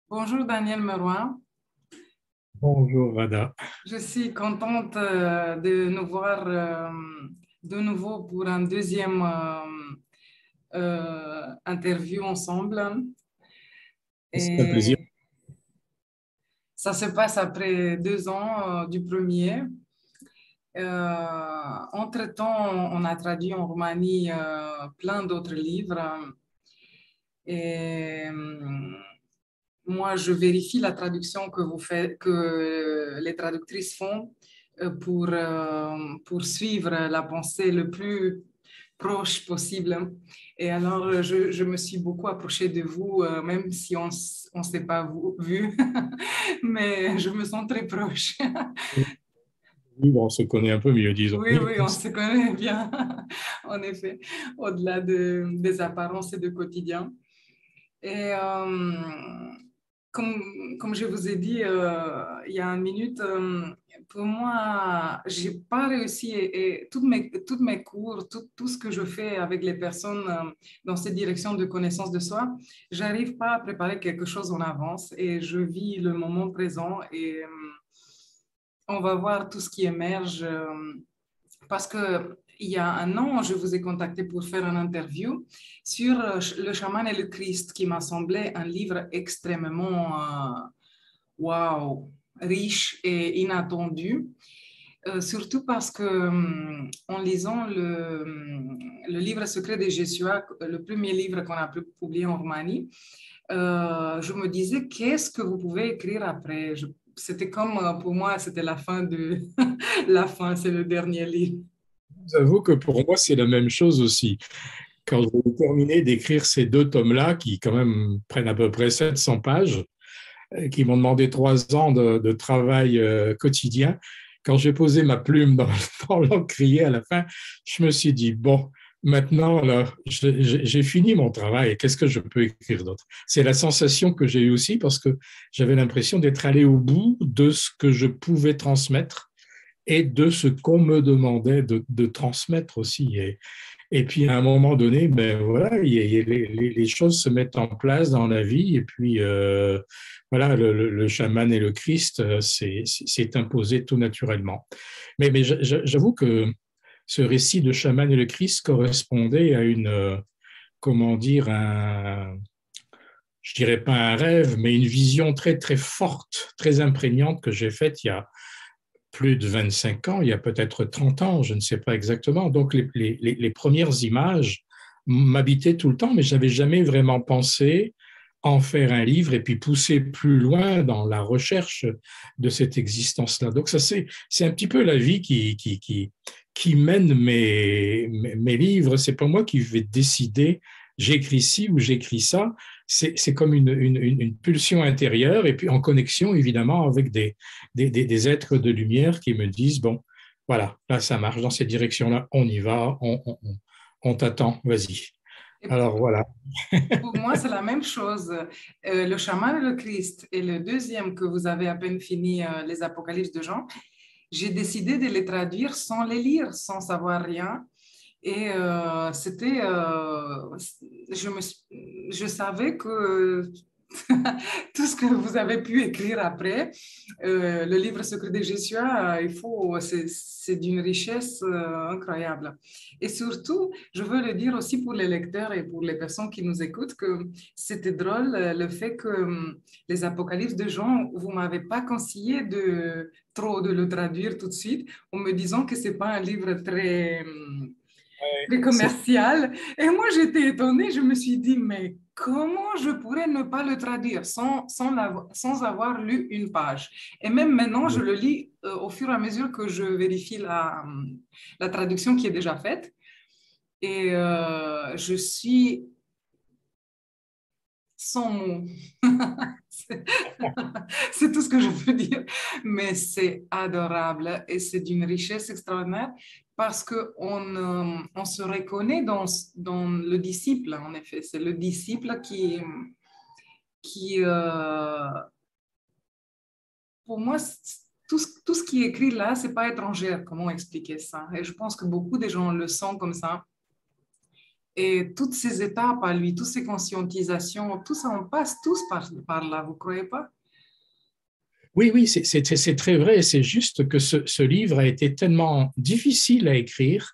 Bonjour Daniel Meroy, Bonjour Rada. je suis contente de nous voir de nouveau pour un deuxième interview ensemble. C'est un plaisir. Et ça se passe après 2 ans du premier. Entre-temps, on a traduit en Roumanie plein d'autres livres. Et moi, je vérifie la traduction que vous faites, que les traductrices font pour suivre la pensée le plus proche possible. Et alors, je me suis beaucoup approchée de vous, même si on ne s'est pas vu, mais je me sens très proche. Oui, bon, on se connaît un peu mieux, disons. Oui, Oui, oui, on se connaît bien, en effet, au-delà des apparences et du quotidien. Et comme je vous ai dit il y a une minute, pour moi, j'ai pas réussi et toutes mes cours, tout ce que je fais avec les personnes dans cette direction de connaissance de soi, j'arrive pas à préparer quelque chose en avance et je vis le moment présent et on va voir tout ce qui émerge. Parce que il y a un an, je vous ai contacté pour faire une interview sur Le chaman et le Christ, qui m'a semblé un livre extrêmement wow, riche et inattendu. Surtout parce que en lisant le livre secret des Jésuites, le premier livre qu'on a publié en Roumanie, je me disais, qu'est-ce que vous pouvez écrire après? C'était comme, pour moi, c'était la fin de la fin, c'est le dernier livre. j'avoue que pour moi, c'est la même chose aussi. Quand j'ai terminé d'écrire ces deux tomes-là, qui quand même prennent à peu près 700 pages, qui m'ont demandé 3 ans de travail quotidien, quand j'ai posé ma plume dans, dans l'encrier à la fin, je me suis dit, bon, maintenant, là, j'ai fini mon travail. Qu'est-ce que je peux écrire d'autre? C'est la sensation que j'ai eue aussi parce que j'avais l'impression d'être allé au bout de ce que je pouvais transmettre et de ce qu'on me demandait de transmettre aussi. Et puis à un moment donné, ben voilà, les choses se mettent en place dans la vie. Et puis voilà, le chaman et le Christ c'est imposé tout naturellement. Mais j'avoue que ce récit de chaman et le Christ correspondait à une, comment dire, je dirais pas un rêve, mais une vision très très forte, très imprégnante que j'ai faite il y a plus de 25 ans, il y a peut-être 30 ans, je ne sais pas exactement. Donc les premières images m'habitaient tout le temps, mais je n'avais jamais vraiment pensé en faire un livre et puis pousser plus loin dans la recherche de cette existence-là. Donc ça, c'est un petit peu la vie qui mène mes livres. C'est pas moi qui vais décider j'écris ci ou j'écris ça. C'est comme une pulsion intérieure et puis en connexion évidemment avec des êtres de lumière qui me disent, bon, voilà, là ça marche dans cette direction-là, on y va, on t'attend, vas-y. Et Alors voilà. pour moi, c'est la même chose. Le chaman et le Christ et le deuxième que vous avez à peine fini, les Apocalypses de Jean, j'ai décidé de les traduire sans les lire, sans savoir rien. Et je savais que tout ce que vous avez pu écrire après, le livre secret de Jésus, c'est d'une richesse incroyable. Et surtout, je veux le dire aussi pour les lecteurs et pour les personnes qui nous écoutent, que c'était drôle le fait que les Apocalypses de Jean, vous m'avez pas conseillé de le traduire tout de suite, en me disant que c'est pas un livre très commercial. Et moi, j'étais étonnée, je me suis dit, mais comment je pourrais ne pas le traduire sans avoir lu une page? Et même maintenant, je le lis au fur et à mesure que je vérifie la traduction qui est déjà faite. Et je suis sans mots. C'est tout ce que je peux dire. Mais c'est adorable et c'est d'une richesse extraordinaire parce on se reconnaît dans le disciple, en effet. C'est le disciple qui pour moi, tout ce qui est écrit là, c'est pas étranger. Comment expliquer ça? Et je pense que beaucoup de gens le sentent comme ça. Et toutes ces étapes à lui, toutes ces conscientisations, tout ça, on passe tous par là, vous ne croyez pas? Oui, oui, c'est très vrai. C'est juste que ce livre a été tellement difficile à écrire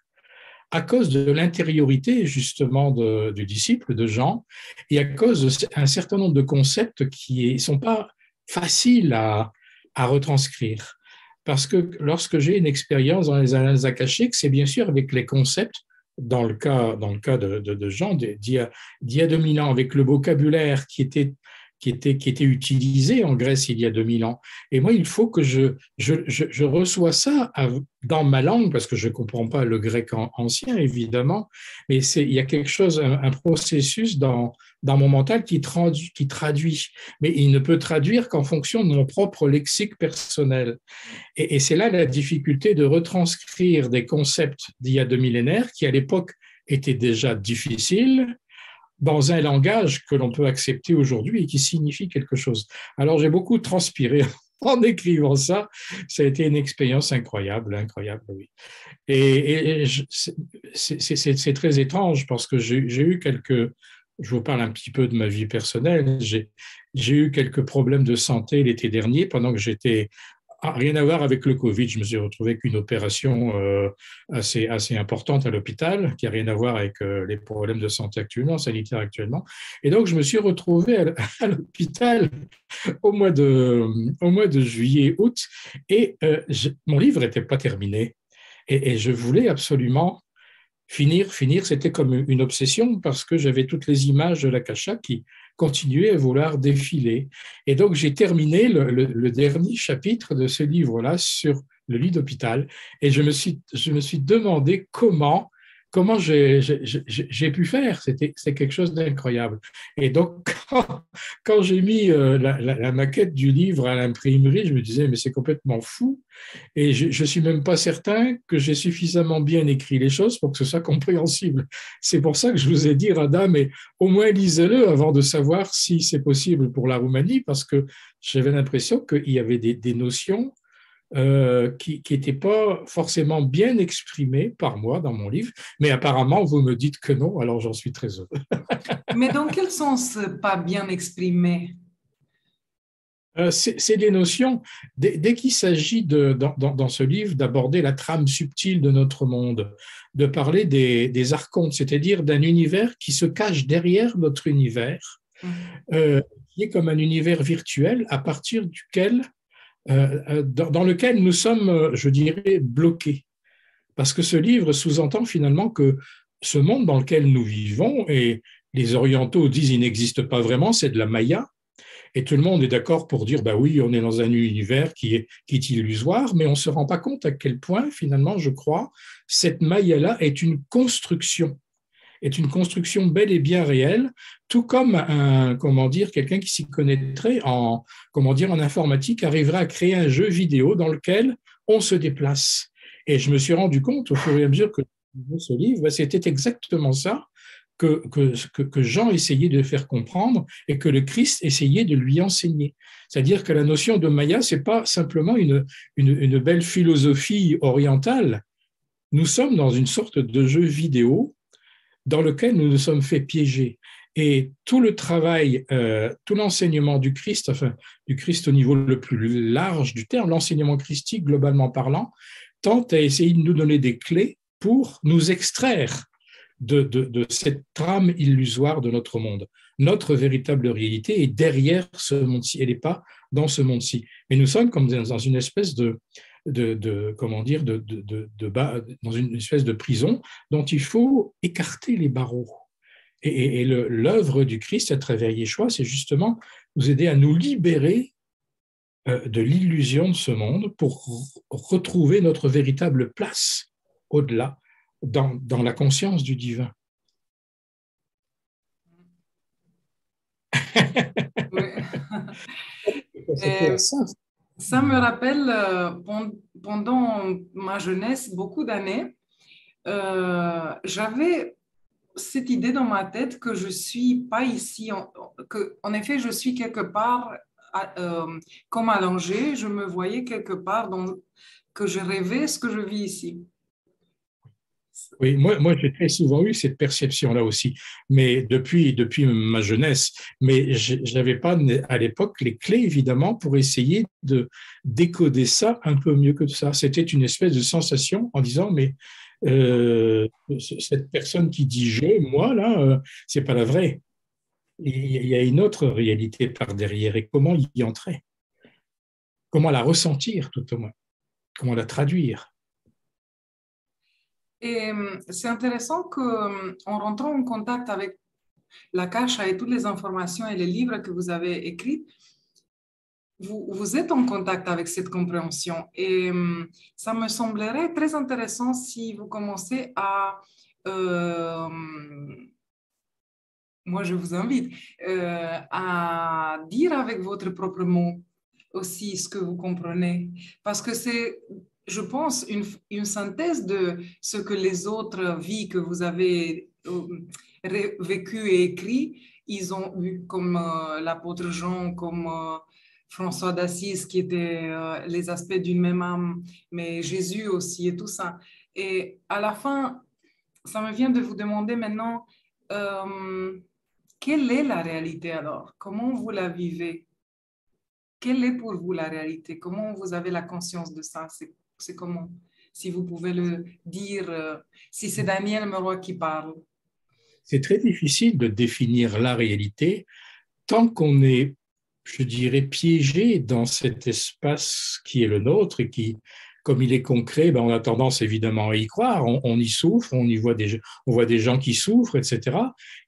à cause de l'intériorité justement du disciple, de Jean, et à cause d'un certain nombre de concepts qui ne sont pas faciles à retranscrire. Parce que lorsque j'ai une expérience dans les annales akashiques, c'est bien sûr avec les concepts, dans le cas de Jean, d'il y a 2000 ans, avec le vocabulaire qui était utilisé en Grèce il y a 2000 ans. Et moi, il faut que je reçois ça dans ma langue, parce que je ne comprends pas le grec ancien, évidemment, mais il y a quelque chose, un processus dans mon mental qui traduit. Mais il ne peut traduire qu'en fonction de mon propre lexique personnel. Et c'est là la difficulté de retranscrire des concepts d'il y a 2 millénaires qui, à l'époque, étaient déjà difficiles dans un langage que l'on peut accepter aujourd'hui et qui signifie quelque chose. Alors, j'ai beaucoup transpiré en écrivant ça. Ça a été une expérience incroyable, incroyable, oui. Et c'est très étrange parce que j'ai eu quelques... Je vous parle un petit peu de ma vie personnelle. J'ai eu quelques problèmes de santé l'été dernier pendant que j'étais rien à voir avec le Covid. Je me suis retrouvé avec une opération assez importante à l'hôpital, qui n'a rien à voir avec les problèmes de santé actuellement, sanitaires actuellement. Et donc, je me suis retrouvé à l'hôpital au mois de juillet, août, et mon livre n'était pas terminé. Et je voulais absolument finir, c'était comme une obsession parce que j'avais toutes les images de l'Akasha qui continuaient à vouloir défiler. Et donc, j'ai terminé le dernier chapitre de ce livre-là sur le lit d'hôpital et je me suis demandé comment j'ai pu faire. C'est quelque chose d'incroyable. Et donc, quand j'ai mis la maquette du livre à l'imprimerie, je me disais, mais c'est complètement fou. Et je ne suis même pas certain que j'ai suffisamment bien écrit les choses pour que ce soit compréhensible. C'est pour ça que je vous ai dit, Rada, mais au moins lisez-le avant de savoir si c'est possible pour la Roumanie, parce que j'avais l'impression qu'il y avait des notions qui n'étaient pas forcément bien exprimées par moi dans mon livre, mais apparemment, vous me dites que non, alors j'en suis très heureux. Mais dans quel sens pas bien exprimé? C'est des notions, dès qu'il s'agit dans ce livre d'aborder la trame subtile de notre monde, de parler des archontes, c'est-à-dire d'un univers qui se cache derrière notre univers, qui est comme un univers virtuel à partir duquel, dans lequel nous sommes, je dirais, bloqués. Parce que ce livre sous-entend finalement que ce monde dans lequel nous vivons, et les orientaux disent il n'existe pas vraiment, c'est de la Maya. Et tout le monde est d'accord pour dire, bah oui, on est dans un univers qui est illusoire, mais on ne se rend pas compte à quel point, finalement, je crois, cette Maya-là est une construction bel et bien réelle, tout comme comment dire, quelqu'un qui s'y connaîtrait comment dire, en informatique arriverait à créer un jeu vidéo dans lequel on se déplace. Et je me suis rendu compte au fur et à mesure que je lisais ce livre, bah, c'était exactement ça que Jean essayait de faire comprendre et que le Christ essayait de lui enseigner. C'est-à-dire que la notion de Maya, ce n'est pas simplement une belle philosophie orientale. Nous sommes dans une sorte de jeu vidéo dans lequel nous nous sommes fait piéger. Et tout le travail, tout l'enseignement du Christ, enfin du Christ au niveau le plus large du terme, l'enseignement christique globalement parlant, tente à essayer de nous donner des clés pour nous extraire de cette trame illusoire de notre monde. Notre véritable réalité est derrière ce monde-ci, elle n'est pas dans ce monde-ci. Mais nous sommes comme dans une espèce comment dire, dans une espèce de prison dont il faut écarter les barreaux. Et l'œuvre du Christ à travers Yeshua, c'est justement nous aider à nous libérer de l'illusion de ce monde pour retrouver notre véritable place au-delà, dans la conscience du divin. Oui. Ça me rappelle, pendant ma jeunesse, beaucoup d'années, j'avais cette idée dans ma tête que je suis pas ici, que en effet, je suis quelque part comme allongée, je me voyais quelque part que je rêvais ce que je vis ici. Oui, moi j'ai très souvent eu cette perception-là aussi, mais depuis ma jeunesse. Mais je n'avais pas à l'époque les clés, évidemment, pour essayer de décoder ça un peu mieux que ça. C'était une espèce de sensation en disant, mais cette personne qui dit je, moi, là, c'est pas la vraie. Il y a une autre réalité par derrière. Et comment y entrer? Comment la ressentir, tout au moins? Comment la traduire? Et c'est intéressant que, en rentrant en contact avec la Kasha et toutes les informations et les livres que vous avez écrits, vous êtes en contact avec cette compréhension. Et ça me semblerait très intéressant si vous commencez à, euh, moi je vous invite, à dire avec votre propre mot aussi ce que vous comprenez. Parce que c'est, je pense, une synthèse de ce que les autres vies que vous avez vécu et écrit, ils ont eu, comme l'apôtre Jean, comme François d'Assise, qui étaient les aspects d'une même âme, mais Jésus aussi et tout ça. Et à la fin, ça me vient de vous demander maintenant, euh, quelle est la réalité alors? Comment vous la vivez? Quelle est pour vous la réalité? Comment vous avez la conscience de ça? C'est comment? Si vous pouvez le dire, si c'est Daniel Meroy qui parle. C'est très difficile de définir la réalité tant qu'on est, je dirais, piégé dans cet espace qui est le nôtre et qui, comme il est concret, ben on a tendance évidemment à y croire. On y souffre, on voit des gens qui souffrent, etc.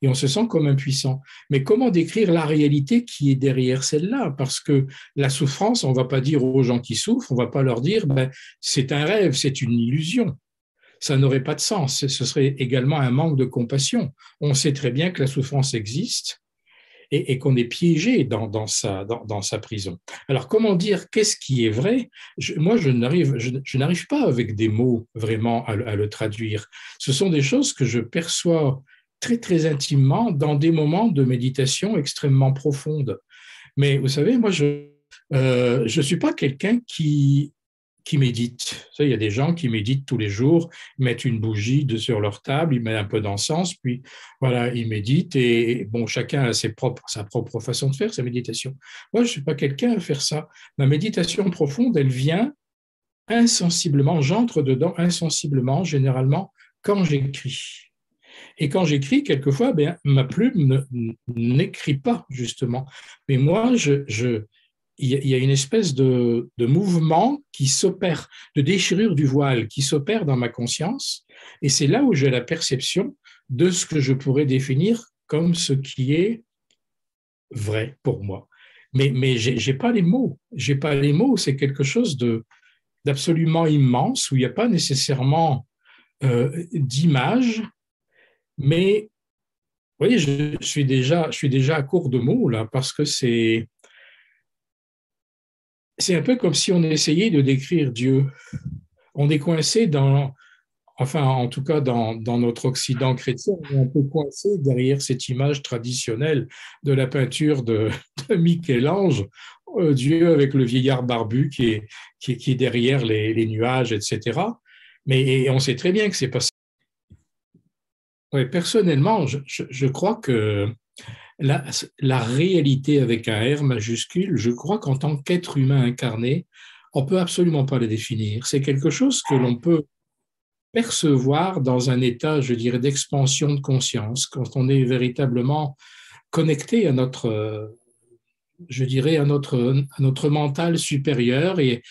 Et on se sent comme impuissant. Mais comment décrire la réalité qui est derrière celle-là? Parce que la souffrance, on ne va pas dire aux gens qui souffrent, on ne va pas leur dire, ben, c'est un rêve, c'est une illusion. Ça n'aurait pas de sens. Ce serait également un manque de compassion. On sait très bien que la souffrance existe et qu'on est piégé dans sa prison. Alors, comment dire qu'est-ce qui est vrai? Moi, je n'arrive pas avec des mots vraiment à le traduire. Ce sont des choses que je perçois très, très intimement dans des moments de méditation extrêmement profondes. Mais vous savez, moi, je ne suis pas quelqu'un qui méditent. Il y a des gens qui méditent tous les jours, ils mettent une bougie sur leur table, ils mettent un peu d'encens, puis voilà, ils méditent et bon, chacun a sa propre façon de faire sa méditation. Moi, je ne suis pas quelqu'un à faire ça. Ma méditation profonde, elle vient insensiblement, j'entre dedans insensiblement, généralement, quand j'écris. Et quand j'écris, quelquefois, ben, ma plume n'écrit pas, justement. Mais moi, il y a une espèce de mouvement qui s'opère, de déchirure du voile qui s'opère dans ma conscience. Et c'est là où j'ai la perception de ce que je pourrais définir comme ce qui est vrai pour moi. Mais je n'ai pas les mots. J'ai pas les mots. C'est quelque chose d'absolument immense où il n'y a pas nécessairement d'image. Mais vous voyez, je suis déjà à court de mots là parce que c'est un peu comme si on essayait de décrire Dieu. On est coincé enfin en tout cas dans notre Occident chrétien, on est un peu coincé derrière cette image traditionnelle de la peinture de Michel-Ange, Dieu avec le vieillard barbu qui est derrière les nuages, etc. Mais on sait très bien que c'est pas ça. Ouais, personnellement, je crois que la réalité avec un R majuscule, je crois qu'en tant qu'être humain incarné, on peut absolument pas la définir. C'est quelque chose que l'on peut percevoir dans un état, je dirais, d'expansion de conscience, quand on est véritablement connecté à je dirais, à notre mental supérieur et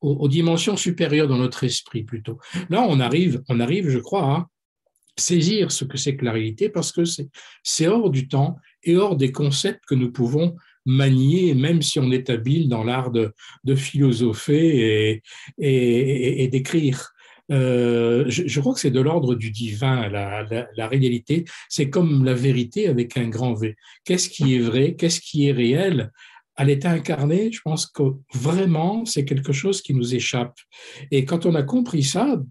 aux dimensions supérieures dans notre esprit plutôt. Là, on arrive, je crois, à saisir ce que c'est que la réalité parce que c'est hors du temps et hors des concepts que nous pouvons manier, même si on est habile dans l'art de philosopher et d'écrire. Je crois que c'est de l'ordre du divin, la réalité. C'est comme la vérité avec un grand V. Qu'est-ce qui est vrai? Qu'est-ce qui est réel? À l'état incarné, je pense que vraiment, c'est quelque chose qui nous échappe. Et quand on a compris ça,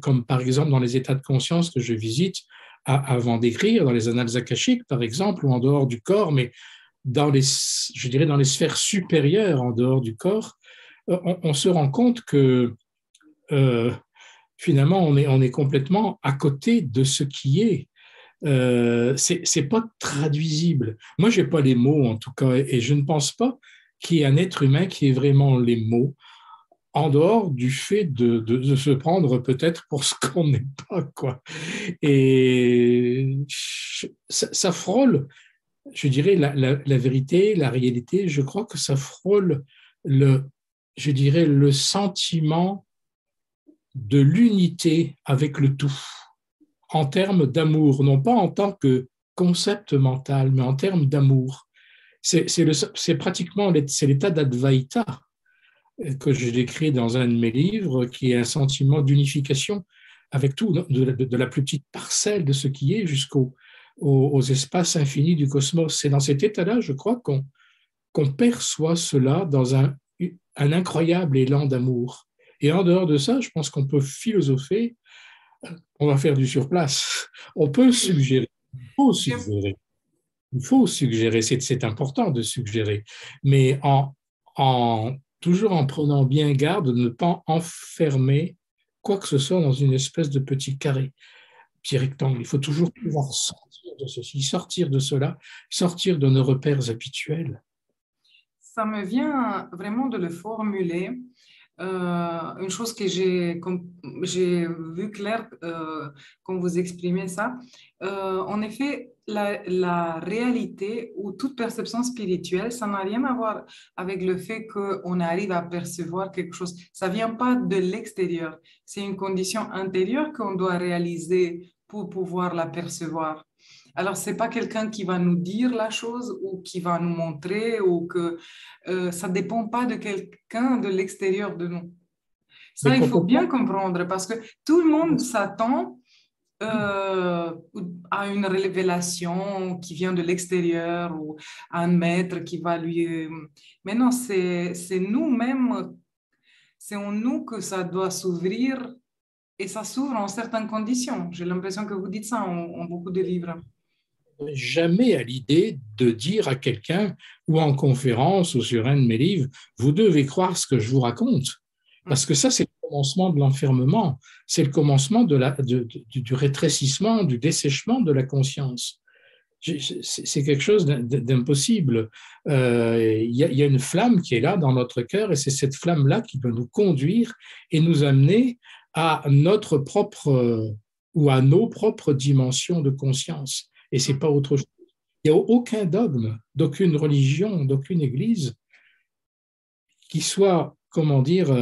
comme par exemple dans les états de conscience que je visite avant d'écrire, dans les annales akashiques, par exemple, ou en dehors du corps, mais je dirais dans les sphères supérieures en dehors du corps, on se rend compte que euh, finalement, on est complètement à côté de ce qui est. C'est pas traduisible. Moi, j'ai pas les mots, en tout cas, et je ne pense pas qu'il y ait un être humain qui ait vraiment les mots, en dehors du fait de se prendre peut-être pour ce qu'on n'est pas, quoi. Et ça frôle, je dirais, la vérité, la réalité, je crois que ça frôle je dirais, le sentiment de l'unité avec le tout, en termes d'amour, non pas en tant que concept mental, mais en termes d'amour. C'est pratiquement c'est l'état d'Advaita que je décris dans un de mes livres, qui est un sentiment d'unification avec tout, de la plus petite parcelle de ce qui est aux espaces infinis du cosmos. C'est dans cet état-là, je crois, qu'on perçoit cela dans un incroyable élan d'amour. Et en dehors de ça, je pense qu'on peut philosopher, on va faire du surplace, on peut suggérer, il faut suggérer. Il faut suggérer, c'est important de suggérer, mais toujours en prenant bien garde de ne pas enfermer quoi que ce soit dans une espèce de petit carré, petit rectangle. Il faut toujours pouvoir sortir de ceci, sortir de cela, sortir de nos repères habituels. Ça me vient vraiment de le formuler. Une chose que j'ai vu clair quand vous exprimez ça. En effet, la réalité ou toute perception spirituelle, ça n'a rien à voir avec le fait qu'on arrive à percevoir quelque chose. Ça vient pas de l'extérieur. C'est une condition intérieure qu'on doit réaliser pour pouvoir la percevoir. Alors, c'est pas quelqu'un qui va nous dire la chose ou qui va nous montrer ou que ça dépend pas de quelqu'un de l'extérieur de nous. Ça, il faut bien comprendre parce que tout le monde s'attend à une révélation qui vient de l'extérieur ou à un maître qui va lui... Mais non, c'est nous-mêmes, c'est en nous que ça doit s'ouvrir et ça s'ouvre en certaines conditions. J'ai l'impression que vous dites ça en beaucoup de livres. Jamais à l'idée de dire à quelqu'un ou en conférence ou sur un de mes livres, vous devez croire ce que je vous raconte. Parce que ça, c'est le commencement de l'enfermement, c'est le commencement du rétrécissement, du dessèchement de la conscience. C'est quelque chose d'impossible. Il y a une flamme qui est là dans notre cœur et c'est cette flamme-là qui peut nous conduire et nous amener à notre propre ou à nos propres dimensions de conscience. Et c'est pas autre chose. Il n'y a aucun dogme d'aucune religion, d'aucune église qui soit, comment dire,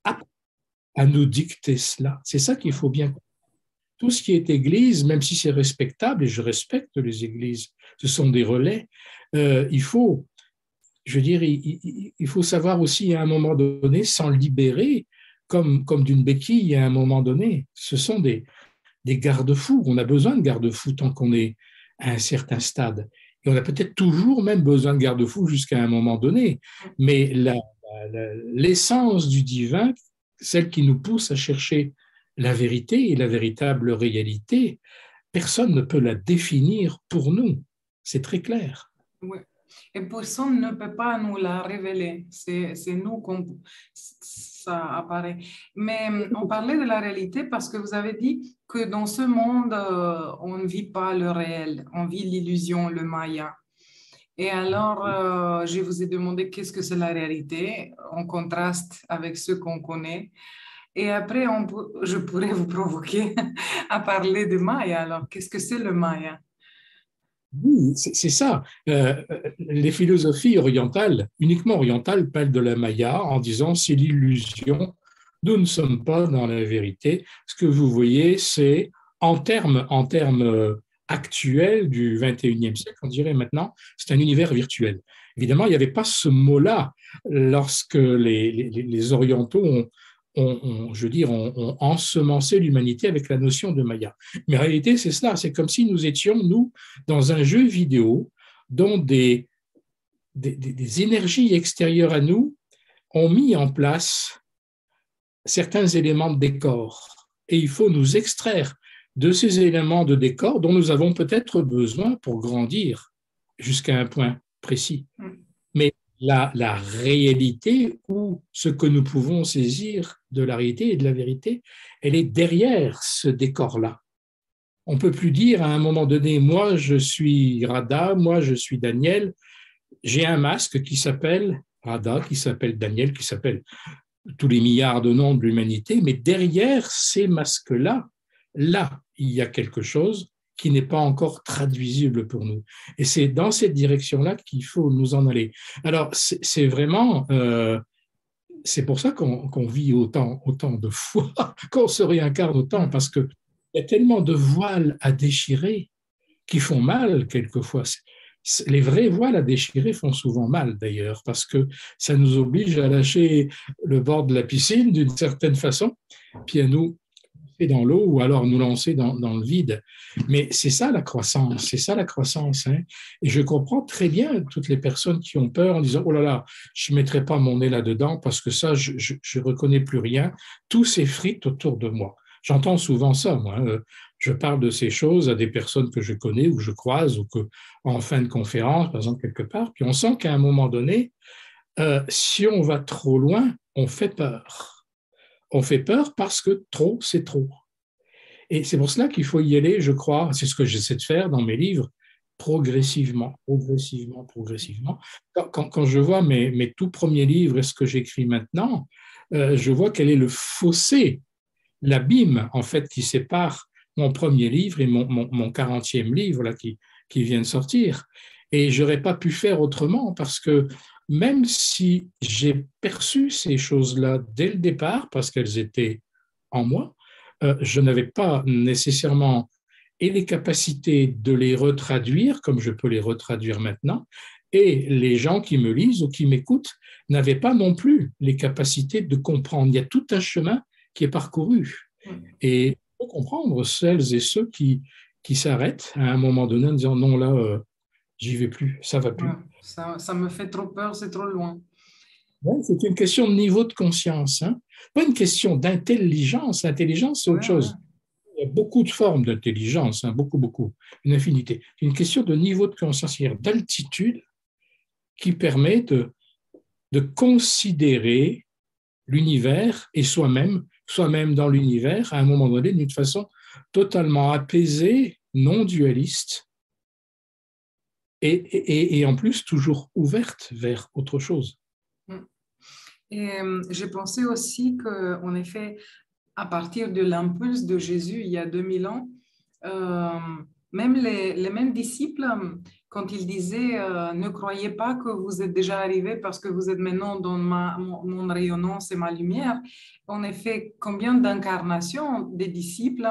apte à nous dicter cela. C'est ça qu'il faut bien comprendre. Tout ce qui est église, même si c'est respectable, et je respecte les églises, ce sont des relais, il faut, je veux dire, il faut savoir aussi à un moment donné s'en libérer comme d'une béquille à un moment donné. Ce sont des garde-fous. On a besoin de garde-fous tant qu'on est à un certain stade. Et on a peut-être toujours même besoin de garde-fous jusqu'à un moment donné. Mais l'essence du divin, celle qui nous pousse à chercher la vérité et la véritable réalité, personne ne peut la définir pour nous. C'est très clair. Oui. Et personne ne peut pas nous la révéler. C'est nous qu'on ça apparaît. Mais on parlait de la réalité parce que vous avez dit que dans ce monde, on ne vit pas le réel, on vit l'illusion, le maya. Et alors, je vous ai demandé qu'est-ce que c'est la réalité en contraste avec ce qu'on connaît. Et après, je pourrais vous provoquer à parler de Maya. Alors, qu'est-ce que c'est le Maya? Oui, c'est ça. Les philosophies orientales, uniquement orientales, parlent de la Maya en disant c'est l'illusion, nous ne sommes pas dans la vérité. Ce que vous voyez, c'est en termes actuels du 21e siècle, on dirait maintenant, c'est un univers virtuel. Évidemment, il n'y avait pas ce mot-là lorsque les Orientaux je veux dire, ont ensemencé l'humanité avec la notion de Maya. Mais en réalité, c'est cela. C'est comme si nous étions, nous, dans un jeu vidéo dont des énergies extérieures à nous ont mis en place certains éléments de décor. Et il faut nous extraire de ces éléments de décor dont nous avons peut-être besoin pour grandir jusqu'à un point précis. Mais la réalité ou ce que nous pouvons saisir de la réalité et de la vérité, elle est derrière ce décor-là. On ne peut plus dire à un moment donné, moi je suis Radha, moi je suis Daniel, j'ai un masque qui s'appelle Radha, qui s'appelle Daniel, qui s'appelle tous les milliards de noms de l'humanité, mais derrière ces masques-là, là, il y a quelque chose qui n'est pas encore traduisible pour nous. Et c'est dans cette direction-là qu'il faut nous en aller. Alors, c'est vraiment, c'est pour ça qu'on vit autant de fois, qu'on se réincarne autant, parce qu'il y a tellement de voiles à déchirer qui font mal quelquefois. Les vrais voiles à déchirer font souvent mal d'ailleurs, parce que ça nous oblige à lâcher le bord de la piscine d'une certaine façon, puis à nous lancer dans l'eau ou alors nous lancer dans le vide. Mais c'est ça la croissance, c'est ça la croissance. Hein. Et je comprends très bien toutes les personnes qui ont peur en disant « Oh là là, je ne mettrai pas mon nez là-dedans parce que ça, je ne reconnais plus rien. Tout s'effrite autour de moi. » J'entends souvent ça, moi. Je parle de ces choses à des personnes que je connais ou je croise ou que, en fin de conférence, par exemple, quelque part, puis on sent qu'à un moment donné, si on va trop loin, on fait peur. On fait peur parce que trop, c'est trop. Et c'est pour cela qu'il faut y aller, je crois, c'est ce que j'essaie de faire dans mes livres, progressivement, progressivement, progressivement. Quand je vois mes tout premiers livres et ce que j'écris maintenant, je vois quel est le fossé, l'abîme, en fait, qui sépare mon premier livre et mon 40e livre là, qui vient de sortir. Et je n'aurais pas pu faire autrement parce que même si j'ai perçu ces choses-là dès le départ, parce qu'elles étaient en moi, je n'avais pas nécessairement et les capacités de les retraduire comme je peux les retraduire maintenant, et les gens qui me lisent ou qui m'écoutent n'avaient pas non plus les capacités de comprendre. Il y a tout un chemin qui est parcouru. Et il faut comprendre celles et ceux qui s'arrêtent à un moment donné en disant non, là, j'y vais plus, ça va plus. Ouais, ça me fait trop peur, c'est trop loin. Ouais, c'est une question de niveau de conscience, hein. Pas une question d'intelligence. L'intelligence, c'est autre Ouais, ouais. chose. Il y a beaucoup de formes d'intelligence, hein, beaucoup, beaucoup, une infinité. C'est une question de niveau de conscience, c'est-à-dire d'altitude qui permet de considérer l'univers et soi-même dans l'univers à un moment donné d'une façon totalement apaisée, non dualiste et en plus toujours ouverte vers autre chose. Et j'ai pensé aussi qu'en effet, à partir de l'impulse de Jésus il y a 2000 ans, euh, même les mêmes disciples, quand il disait ne croyez pas que vous êtes déjà arrivés parce que vous êtes maintenant dans mon rayonnance et ma lumière, en effet, combien d'incarnations des disciples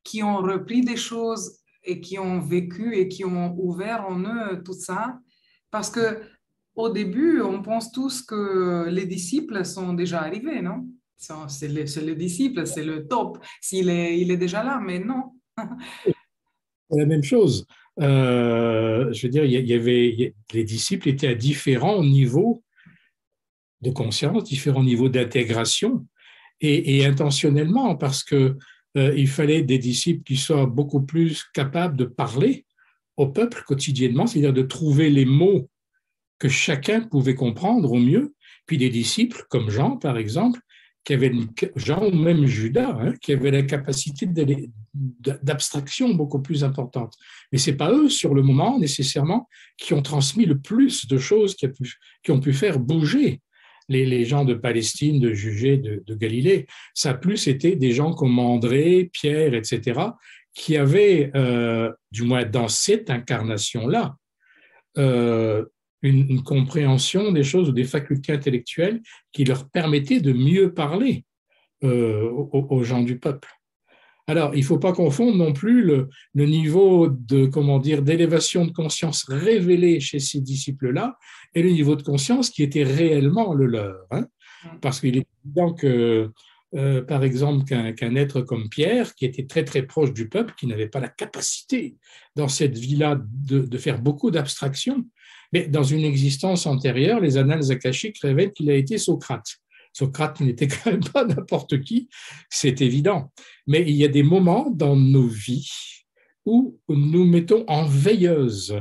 qui ont repris des choses et qui ont vécu et qui ont ouvert en eux tout ça, parce que au début, on pense tous que les disciples sont déjà arrivés, non? C'est le disciple, c'est le top, il est déjà là, mais non. C'est la même chose. Je veux dire, les disciples étaient à différents niveaux de conscience, différents niveaux d'intégration, et intentionnellement, parce que il fallait des disciples qui soient beaucoup plus capables de parler au peuple quotidiennement, c'est-à-dire de trouver les mots que chacun pouvait comprendre au mieux, puis des disciples comme Jean, par exemple, Jean ou même Judas, hein, qui avaient la capacité d'abstraction beaucoup plus importante. Mais ce n'est pas eux, sur le moment, nécessairement, qui ont transmis le plus de choses qui ont pu faire bouger les gens de Palestine, de Judée, de Galilée. Ça a plus été des gens comme André, Pierre, etc., qui avaient, du moins dans cette incarnation-là, une compréhension des choses ou des facultés intellectuelles qui leur permettaient de mieux parler aux gens du peuple. Alors, il ne faut pas confondre non plus le niveau d'élévation de conscience révélé chez ces disciples-là et le niveau de conscience qui était réellement le leur. Hein. Parce qu'il est évident que, par exemple, qu'un être comme Pierre, qui était très très proche du peuple, qui n'avait pas la capacité dans cette vie-là de faire beaucoup d'abstractions, mais dans une existence antérieure, les annales akashiques révèlent qu'il a été Socrate. Socrate n'était quand même pas n'importe qui, c'est évident. Mais il y a des moments dans nos vies où nous mettons en veilleuse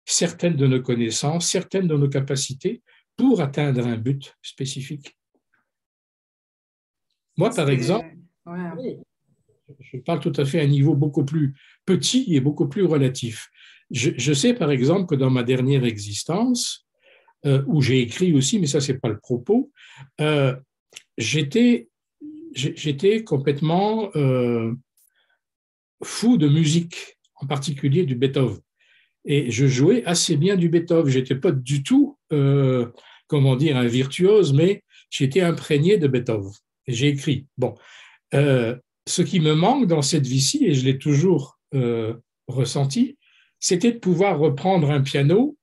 certaines de nos connaissances, certaines de nos capacités pour atteindre un but spécifique. Moi, par exemple, Ouais. je parle tout à fait à un niveau beaucoup plus petit et beaucoup plus relatif. Je sais, par exemple, que dans ma dernière existence, où j'ai écrit aussi, mais ça, c'est pas le propos, j'étais complètement fou de musique, en particulier du Beethoven. Et je jouais assez bien du Beethoven. Je n'étais pas du tout, comment dire, un virtuose, mais j'étais imprégné de Beethoven. Et j'ai écrit. Bon, ce qui me manque dans cette vie-ci, et je l'ai toujours ressenti, c'était de pouvoir reprendre un piano,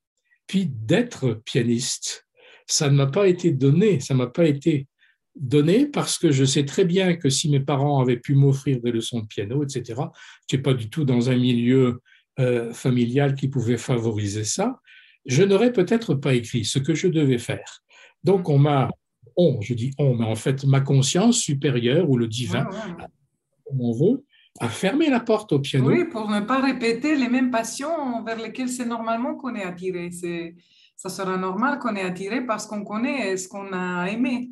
puis d'être pianiste. Ça ne m'a pas été donné, ça m'a pas été donné parce que je sais très bien que si mes parents avaient pu m'offrir des leçons de piano, etc., je n'étais pas du tout dans un milieu familial qui pouvait favoriser ça, je n'aurais peut-être pas écrit ce que je devais faire. Donc je dis on, mais en fait ma conscience supérieure ou le Ouais, divin, ouais. comme on veut, a fermé la porte au Oui, piano. pour ne pas répéter les mêmes passions vers lesquelles c'est normalement qu'on est attiré. Ça sera normal qu'on est attiré parce qu'on connaît ce qu'on a aimé.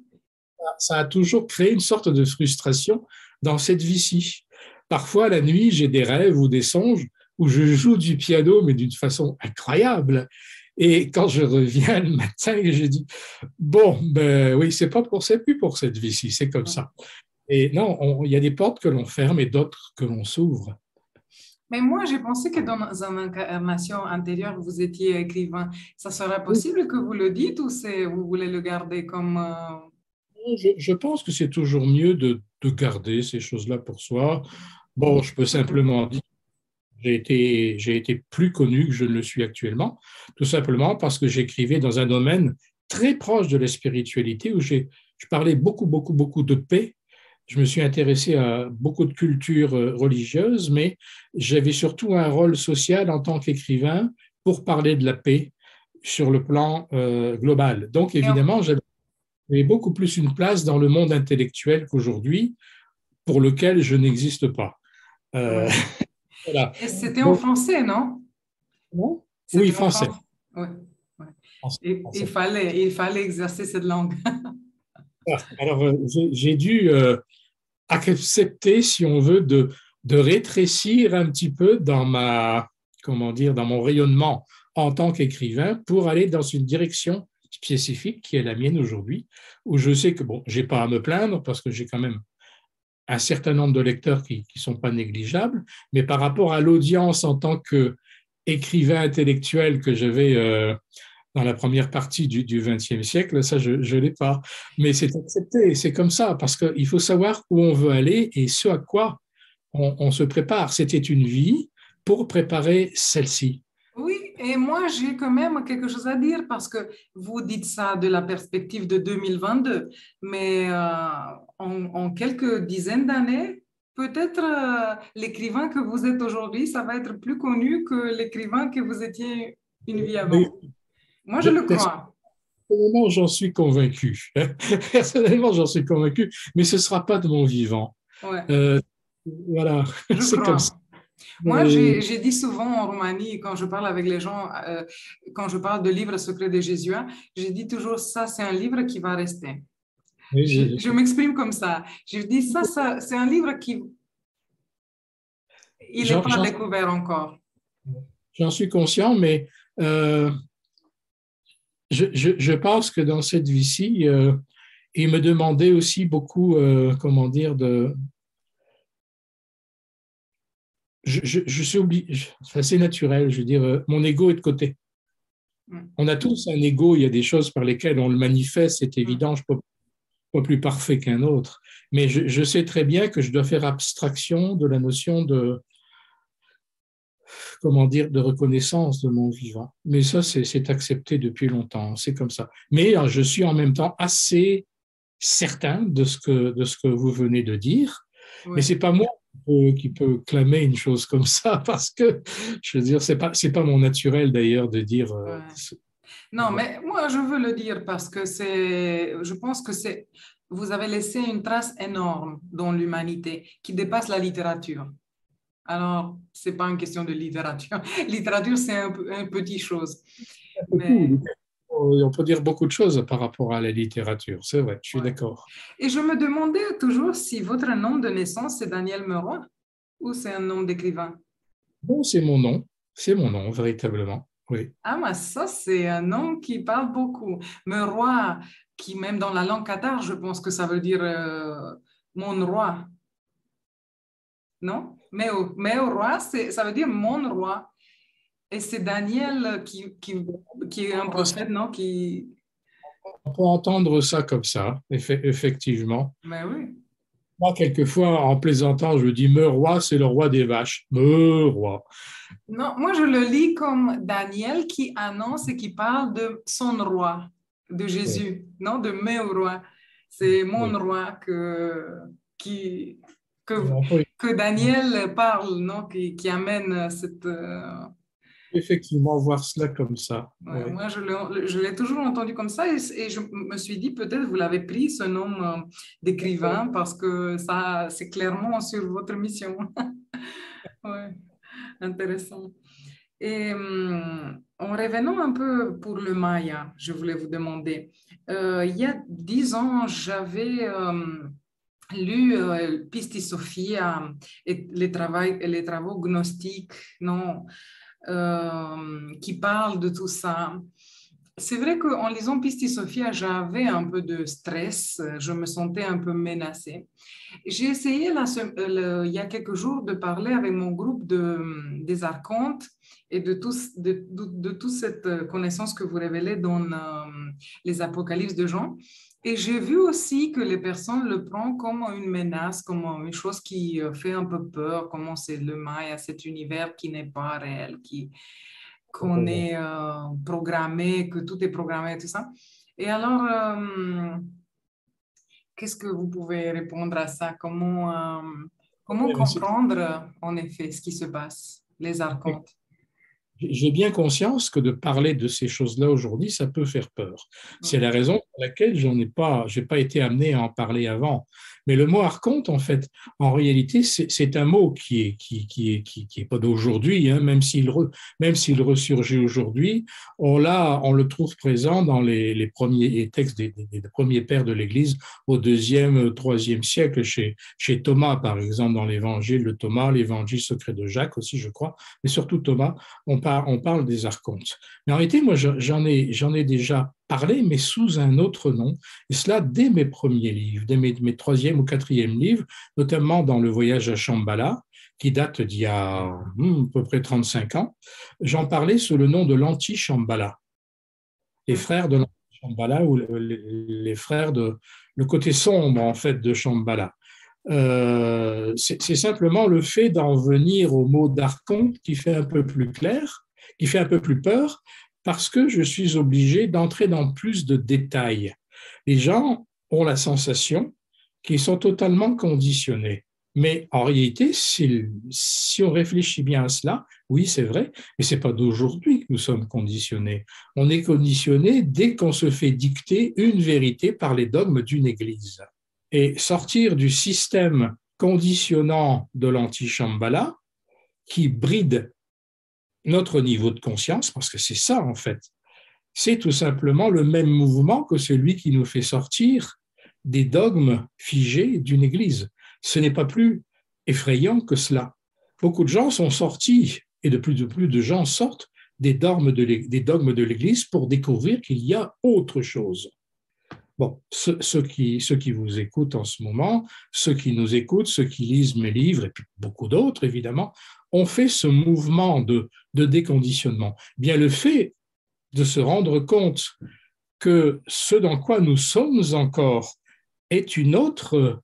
Ça a toujours créé une sorte de frustration dans cette vie-ci. Parfois, la nuit, j'ai des rêves ou des songes où je joue du piano, mais d'une façon incroyable. Et quand je reviens le matin, je dis, bon, ben oui, c'est plus pour cette vie-ci, c'est comme ça. Et non, il y a des portes que l'on ferme et d'autres que l'on s'ouvre. Mais moi, j'ai pensé que dans une incarnation antérieure, vous étiez écrivain. Ça sera possible que vous le dites ou vous voulez le garder comme... Je pense que c'est toujours mieux de garder ces choses-là pour soi. Bon, je peux simplement dire j'ai été plus connu que je ne le suis actuellement, tout simplement parce que j'écrivais dans un domaine très proche de la spiritualité où je parlais beaucoup, beaucoup, beaucoup de paix. Je me suis intéressé à beaucoup de cultures religieuses, mais j'avais surtout un rôle social en tant qu'écrivain pour parler de la paix sur le plan global. Donc, Et en- évidemment, j'avais beaucoup plus une place dans le monde intellectuel qu'aujourd'hui, pour lequel je n'existe pas. Euh, ouais. voilà. Et c'était en Donc, français, non? oui, C'était en français. français. Ouais, ouais. Français, Et français. il fallait exercer cette langue. Alors, j'ai dû accepter, si on veut, de rétrécir un petit peu dans comment dire, dans mon rayonnement en tant qu'écrivain pour aller dans une direction spécifique qui est la mienne aujourd'hui, où je sais que, bon, j'ai pas à me plaindre parce que j'ai quand même un certain nombre de lecteurs qui sont pas négligeables, mais par rapport à l'audience en tant qu'écrivain intellectuel que j'avais dans la première partie du XXe siècle, ça, je ne l'ai pas. Mais c'est accepté, c'est comme ça, parce qu'il faut savoir où on veut aller et ce à quoi on se prépare. C'était une vie pour préparer celle-ci. Oui, et moi, j'ai quand même quelque chose à dire parce que vous dites ça de la perspective de 2022, mais en quelques dizaines d'années, peut-être l'écrivain que vous êtes aujourd'hui, ça va être plus connu que l'écrivain que vous étiez une vie Mais avant. Moi, je le crois. personnellement, j'en suis convaincu. Personnellement, j'en suis convaincu, mais ce ne sera pas de mon vivant. Ouais, Euh, voilà, je c'est comme ça. crois. Moi, Mais, j'ai dit souvent en Roumanie, quand je parle avec les gens, quand je parle de livre secret des Jésuites, j'ai dit toujours ça, c'est un livre qui va rester. Je m'exprime comme ça. Je dis ça c'est un livre qui, il n'est j'en pas découvert encore. j'en suis conscient, mais euh, je pense que dans cette vie-ci, il me demandait aussi beaucoup, comment dire, je suis oublié, c'est naturel, je veux dire, mon ego est de côté. Mm, On a tous un ego, il y a des choses par lesquelles on le manifeste, c'est mm. évident, je ne suis pas plus parfait qu'un autre, mais je sais très bien que je dois faire abstraction de la notion de, comment dire, de reconnaissance de mon vivant. Mais ça, c'est accepté depuis longtemps, c'est comme ça. Mais je suis en même temps assez certain de ce que vous venez de dire, mais Ouais, c'est pas moi qui peut clamer une chose comme ça parce que je veux dire c'est pas mon naturel d'ailleurs de dire ouais. Non, mais moi, je veux le dire parce que je pense que vous avez laissé une trace énorme dans l'humanité qui dépasse la littérature. Alors, c'est pas une question de littérature. Littérature, c'est un petit chose. Mais, Beaucoup. On peut dire beaucoup de choses par rapport à la littérature, c'est vrai, je suis ouais. d'accord. Et je me demandais toujours si votre nom de naissance, c'est Daniel Meroy ou c'est un nom d'écrivain. Bon, c'est mon nom, véritablement, oui. Ah, mais ça, c'est un nom qui parle beaucoup. Meroy, qui même dans la langue cathare, je pense que ça veut dire mon roi, non? Meo roi, ça veut dire mon roi. Et c'est Daniel qui est un prophète, non? On peut entendre ça comme ça, effectivement. Mais oui. Moi, quelquefois, en plaisantant, je dis me roi, c'est le roi des vaches. Me roi. Non, moi, je le lis comme Daniel qui annonce et qui parle de son roi, de Oui, Jésus, non? De mes rois. C'est mon oui. roi qui, que, On peut que Daniel parle, non? Qui amène cette... effectivement voir cela comme ça. ouais, Oui. moi, je l'ai toujours entendu comme ça et je me suis dit, peut-être vous l'avez pris, ce nom d'écrivain, parce que ça, c'est clairement sur votre mission. Ouais, intéressant. Et en revenant un peu pour le Maya, je voulais vous demander, il y a 10 ans, j'avais lu Pistis Sophia et les travaux gnostiques, non, qui parlent de tout ça. C'est vrai qu'en lisant Pistis Sophia, j'avais un peu de stress, je me sentais un peu menacée. J'ai essayé il y a quelques jours de parler avec mon groupe des archontes et de toute cette connaissance que vous révélez dans les apocalypses de Jean. Et j'ai vu aussi que les personnes le prennent comme une menace, comme une chose qui fait un peu peur, comment c'est le Maya, cet univers qui n'est pas réel, qu'on est programmé, que tout est programmé et tout ça. Et alors, qu'est-ce que vous pouvez répondre à ça? Comment comprendre en effet ce qui se passe, les archontes? J'ai bien conscience que de parler de ces choses-là aujourd'hui, ça peut faire peur. C'est Mm. la raison pour laquelle j'ai pas été amené à en parler avant. Mais le mot archonte, en fait, en réalité, c'est un mot qui est pas d'aujourd'hui, hein, même s'il ressurgit aujourd'hui. On le trouve présent dans les premiers textes des premiers pères de l'Église au deuxième, troisième siècle, chez Thomas, par exemple, dans l'évangile de Thomas, l'évangile secret de Jacques aussi, je crois, mais surtout Thomas on parle des archontes. Mais en réalité, moi, j'en ai déjà parlé, mais sous un autre nom, et cela dès mes premiers livres, dès mes troisième ou quatrième livres, notamment dans Le Voyage à Shambhala, qui date d'il y a à peu près 35 ans. J'en parlais sous le nom de l'anti-Shambhala, les Mm. frères de l'anti-Shambhala, ou les frères de le côté sombre, en fait, de Shambhala. C'est simplement le fait d'en venir au mot d'archonte qui fait un peu plus clair, qui fait un peu plus peur, parce que je suis obligé d'entrer dans plus de détails. Les gens ont la sensation qu'ils sont totalement conditionnés. Mais en réalité, si on réfléchit bien à cela, oui, c'est vrai, mais ce n'est pas d'aujourd'hui que nous sommes conditionnés. On est conditionné dès qu'on se fait dicter une vérité par les dogmes d'une Église. Et sortir du système conditionnant de l'anti-Shambhala qui bride notre niveau de conscience, parce que c'est ça en fait, c'est tout simplement le même mouvement que celui qui nous fait sortir des dogmes figés d'une Église. Ce n'est pas plus effrayant que cela. Beaucoup de gens sont sortis, et de plus de gens sortent des dogmes de l'Église pour découvrir qu'il y a autre chose. Bon, ceux qui vous écoutent en ce moment, ceux qui nous écoutent, ceux qui lisent mes livres, et puis beaucoup d'autres, évidemment, ont fait ce mouvement de déconditionnement. Bien, le fait de se rendre compte que ce dans quoi nous sommes encore est une autre,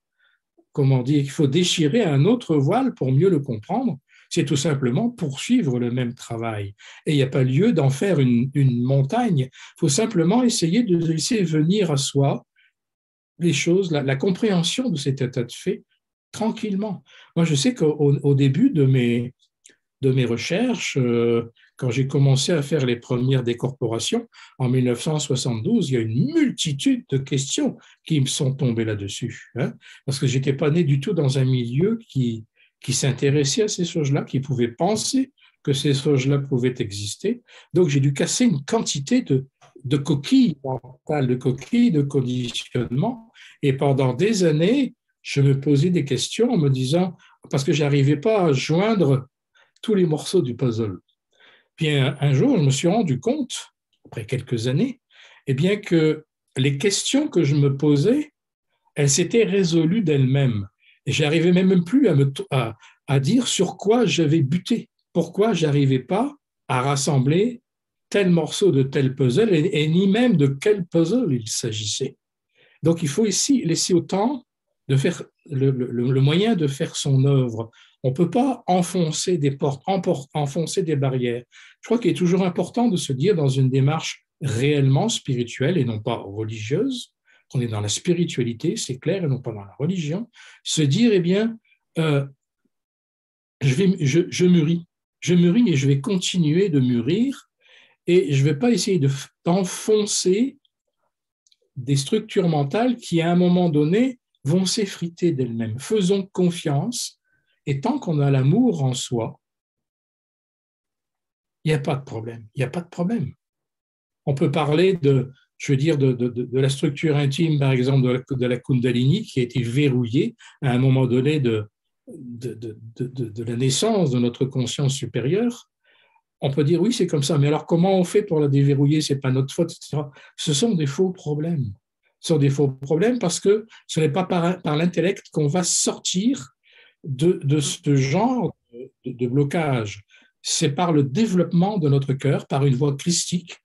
comment dire, il faut déchirer un autre voile pour mieux le comprendre, c'est tout simplement poursuivre le même travail. Et il n'y a pas lieu d'en faire une montagne, il faut simplement essayer de laisser venir à soi les choses, la compréhension de cet état de fait tranquillement. Moi, je sais qu'au début de mes recherches, quand j'ai commencé à faire les premières décorporations en 1972, il y a une multitude de questions qui me sont tombées là-dessus, hein, parce que je n'étais pas né du tout dans un milieu qui s'intéressaient à ces choses-là, qui pouvaient penser que ces choses-là pouvaient exister. Donc, j'ai dû casser une quantité de coquilles mentales, de coquilles de conditionnement. Et pendant des années, je me posais des questions en me disant, parce que je n'arrivais pas à joindre tous les morceaux du puzzle. Puis un jour, je me suis rendu compte, après quelques années, eh bien que les questions que je me posais, elles s'étaient résolues d'elles-mêmes. Et je n'arrivais même plus à dire sur quoi j'avais buté, pourquoi je n'arrivais pas à rassembler tel morceau de tel puzzle, et ni même de quel puzzle il s'agissait. Donc, il faut ici laisser au temps de faire le moyen de faire son œuvre. On ne peut pas enfoncer des portes, enfoncer des barrières. Je crois qu'il est toujours important de se dire dans une démarche réellement spirituelle et non pas religieuse, qu'on est dans la spiritualité, c'est clair, et non pas dans la religion, se dire, eh bien, je mûris et je vais continuer de mûrir, et je ne vais pas essayer d'enfoncer des structures mentales qui, à un moment donné, vont s'effriter d'elles-mêmes. Faisons confiance, et tant qu'on a l'amour en soi, il n'y a pas de problème. Il n'y a pas de problème. On peut parler de la structure intime, par exemple, de la Kundalini, qui a été verrouillée à un moment donné de la naissance de notre conscience supérieure. On peut dire, oui, c'est comme ça, mais alors comment on fait pour la déverrouiller? Ce n'est pas notre faute, etc. Ce sont des faux problèmes. Ce sont des faux problèmes parce que ce n'est pas par l'intellect qu'on va sortir de ce genre de blocage. C'est par le développement de notre cœur, par une voie christique.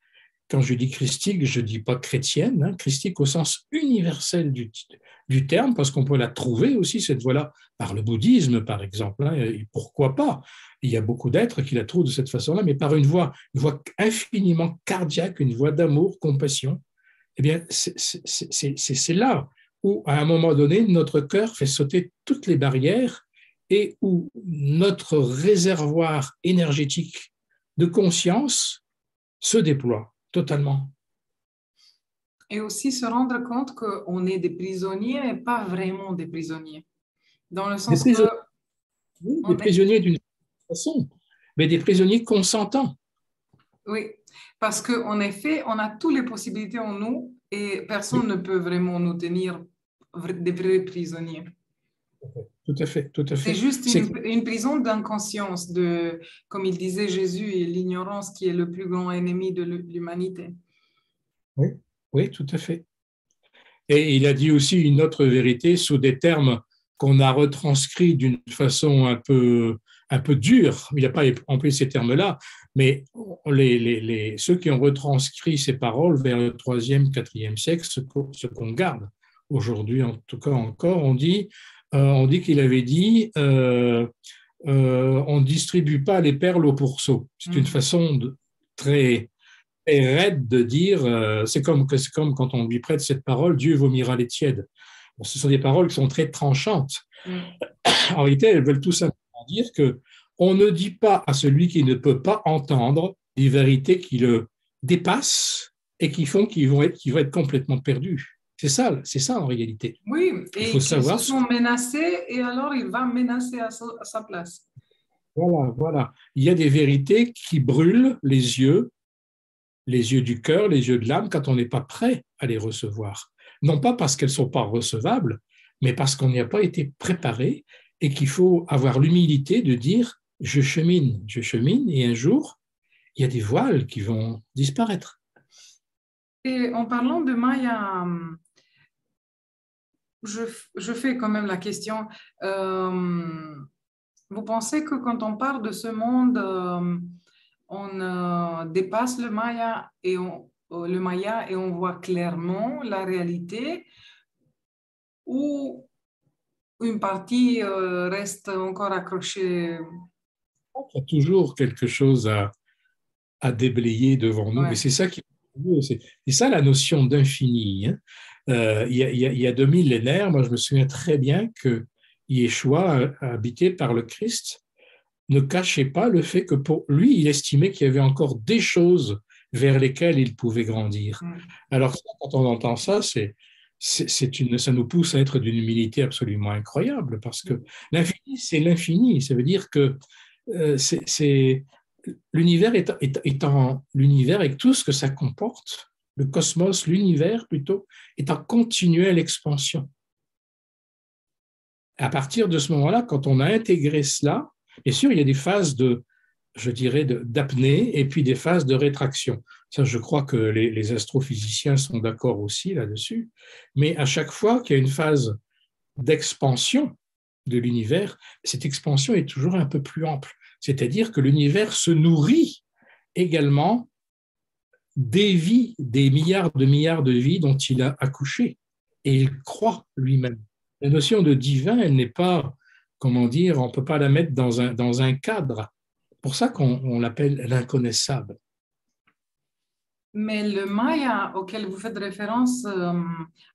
Quand je dis christique, je ne dis pas chrétienne, hein, christique au sens universel du terme, parce qu'on peut la trouver aussi, cette voie-là, par le bouddhisme, par exemple. Hein, et pourquoi pas? Il y a beaucoup d'êtres qui la trouvent de cette façon-là, mais par une voie infiniment cardiaque, une voie d'amour, compassion. Eh bien, c'est là où, à un moment donné, notre cœur fait sauter toutes les barrières et où notre réservoir énergétique de conscience se déploie totalement. Et aussi se rendre compte qu'on est des prisonniers, mais pas vraiment des prisonniers. Dans le sens que... Oui, des prisonniers d'une façon, mais des prisonniers consentants. Oui, parce qu'en effet, on a toutes les possibilités en nous et personne ne peut vraiment nous tenir des vrais prisonniers. Tout à fait, tout à fait. C'est juste une prison d'inconscience, comme il disait Jésus, et l'ignorance qui est le plus grand ennemi de l'humanité. Oui, oui, tout à fait. Et il a dit aussi une autre vérité sous des termes qu'on a retranscrits d'une façon un peu dure. Il n'a pas employé ces termes-là, mais ceux qui ont retranscrit ces paroles vers le 3e, 4e siècle, ce qu'on garde aujourd'hui, en tout cas encore, on dit qu'il avait dit on ne distribue pas les perles au pourceau. C'est une façon très raide de dire, c'est comme quand on lui prête cette parole, Dieu vomira les tièdes. Bon, ce sont des paroles qui sont très tranchantes. En réalité, elles veulent tout simplement dire qu'on ne dit pas à celui qui ne peut pas entendre des vérités qui le dépassent et qui font qu'il va être complètement perdu. C'est ça en réalité. Oui, et ils se sont menacés et alors il va menacer à sa place. Voilà. Il y a des vérités qui brûlent les yeux du cœur, les yeux de l'âme, quand on n'est pas prêt à les recevoir. Non pas parce qu'elles ne sont pas recevables, mais parce qu'on n'y a pas été préparé et qu'il faut avoir l'humilité de dire « je chemine », et un jour, il y a des voiles qui vont disparaître. Et en parlant de Maya, je fais quand même la question, vous pensez que quand on parle de ce monde, on dépasse le Maya et on voit clairement la réalité, ou une partie reste encore accrochée? Il y a toujours quelque chose à déblayer devant nous, mais c'est ça c'est ça la notion d'infini. Hein. Il y a 2 millénaires, moi je me souviens très bien que Yeshua, habité par le Christ, ne cachait pas le fait que pour lui, il estimait qu'il y avait encore des choses vers lesquelles il pouvait grandir. Alors quand on entend ça, ça nous pousse à être d'une humilité absolument incroyable, parce que l'infini, c'est l'infini. Ça veut dire que l'univers étant l'univers avec tout ce que ça comporte, le cosmos, l'univers plutôt, est en continuelle expansion. À partir de ce moment-là, quand on a intégré cela, bien sûr, il y a des phases je dirais, d'apnée et puis des phases de rétraction. Ça, je crois que les astrophysiciens sont d'accord aussi là-dessus. Mais à chaque fois qu'il y a une phase d'expansion de l'univers, cette expansion est toujours un peu plus ample. C'est-à-dire que l'univers se nourrit également des vies, des milliards de vies dont il a accouché. Et il croit lui-même. La notion de divin, elle n'est pas, comment dire, on ne peut pas la mettre dans un cadre. C'est pour ça qu'on l'appelle l'inconnaissable. Mais le Maya auquel vous faites référence,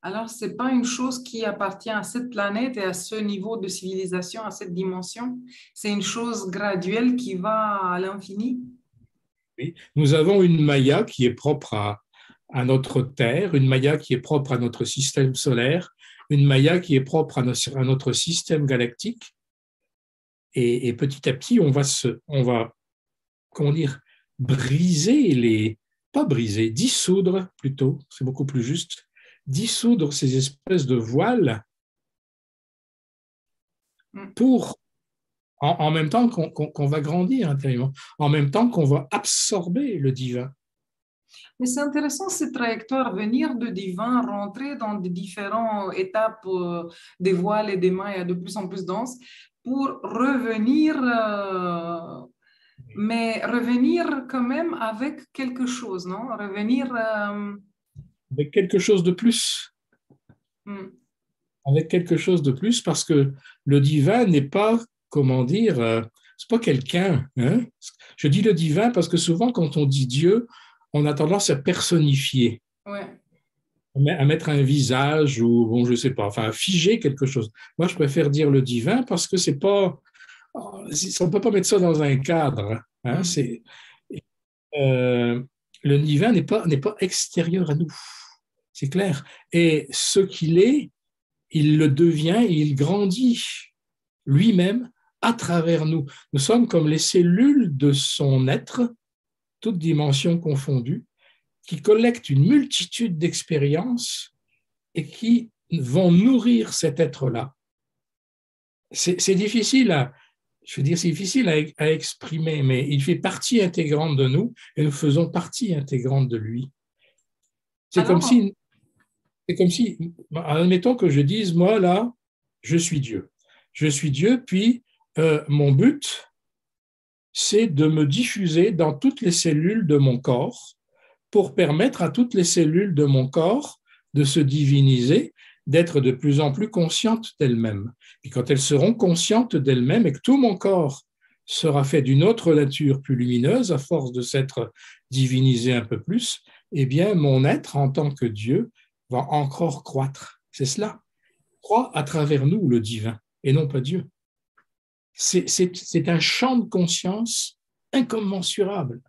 alors ce n'est pas une chose qui appartient à cette planète et à ce niveau de civilisation, à cette dimension. C'est une chose graduelle qui va à l'infini. Oui. Nous avons une Maya qui est propre à notre Terre, une Maya qui est propre à notre système solaire, une Maya qui est propre à notre système galactique. Et petit à petit, on va comment dire, dissoudre plutôt, c'est beaucoup plus juste, dissoudre ces espèces de voiles pour, en même temps qu'on va grandir intérieurement, en même temps qu'on va absorber le divin. Mais c'est intéressant cette trajectoire, venir de divin, rentrer dans des différentes étapes des voiles et des mailles de plus en plus denses pour revenir, mais revenir quand même avec quelque chose, non? Revenir... Avec quelque chose de plus. Avec quelque chose de plus, parce que le divin n'est pas, comment dire, c'est pas quelqu'un. Hein? Je dis le divin parce que souvent, quand on dit Dieu, on a tendance à personnifier, à mettre un visage ou, bon, je sais pas, enfin, à figer quelque chose. Moi, je préfère dire le divin parce que c'est pas, on peut pas mettre ça dans un cadre. Hein? Le divin n'est pas extérieur à nous, c'est clair. Et ce qu'il est, il le devient et il grandit lui-même à travers nous. Nous sommes comme les cellules de son être, toutes dimensions confondues, qui collectent une multitude d'expériences et qui vont nourrir cet être-là. C'est difficile c'est difficile à exprimer, mais il fait partie intégrante de nous et nous faisons partie intégrante de lui. C'est comme si, admettons que je dise, moi là, je suis Dieu. Je suis Dieu, puis mon but, c'est de me diffuser dans toutes les cellules de mon corps pour permettre à toutes les cellules de mon corps de se diviniser, d'être de plus en plus conscientes d'elles-mêmes. Et quand elles seront conscientes d'elles-mêmes et que tout mon corps sera fait d'une autre nature plus lumineuse, à force de s'être divinisé un peu plus, eh bien, mon être en tant que Dieu va encore croître. C'est cela. Croît à travers nous le divin et non pas Dieu. C'est un champ de conscience incommensurable.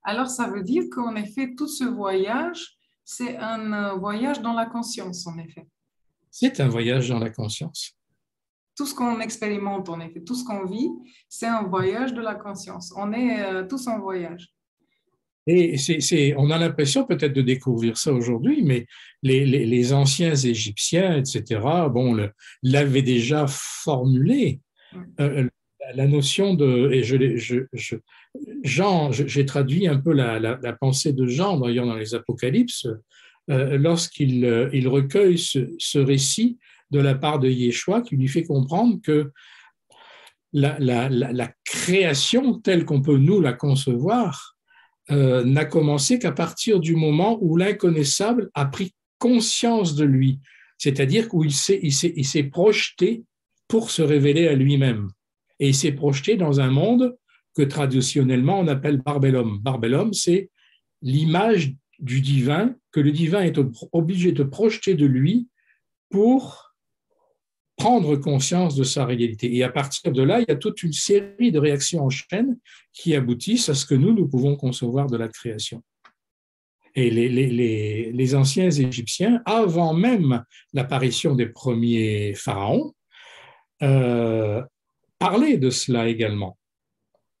Alors, ça veut dire qu'en effet, tout ce voyage, c'est un voyage dans la conscience, en effet. C'est un voyage dans la conscience. Tout ce qu'on expérimente, en effet, tout ce qu'on vit, c'est un voyage de la conscience. On est tous en voyage. Et on a l'impression peut-être de découvrir ça aujourd'hui, mais les anciens Égyptiens, etc., bon, l'avaient déjà formulé. La notion de, et Jean, j'ai traduit un peu la pensée de Jean, d'ailleurs, dans les Apocalypses, lorsqu'il recueille ce récit de la part de Yeshua, qui lui fait comprendre que la création telle qu'on peut nous la concevoir n'a commencé qu'à partir du moment où l'inconnaissable a pris conscience de lui, c'est-à-dire où il s'est projeté pour se révéler à lui-même. Et il s'est projeté dans un monde que traditionnellement on appelle Barbellum. Barbellum, c'est l'image du divin, que le divin est obligé de projeter de lui pour prendre conscience de sa réalité. Et à partir de là, il y a toute une série de réactions en chaîne qui aboutissent à ce que nous pouvons concevoir de la création. Et les anciens Égyptiens, avant même l'apparition des premiers pharaons, euh, parlaient de cela également,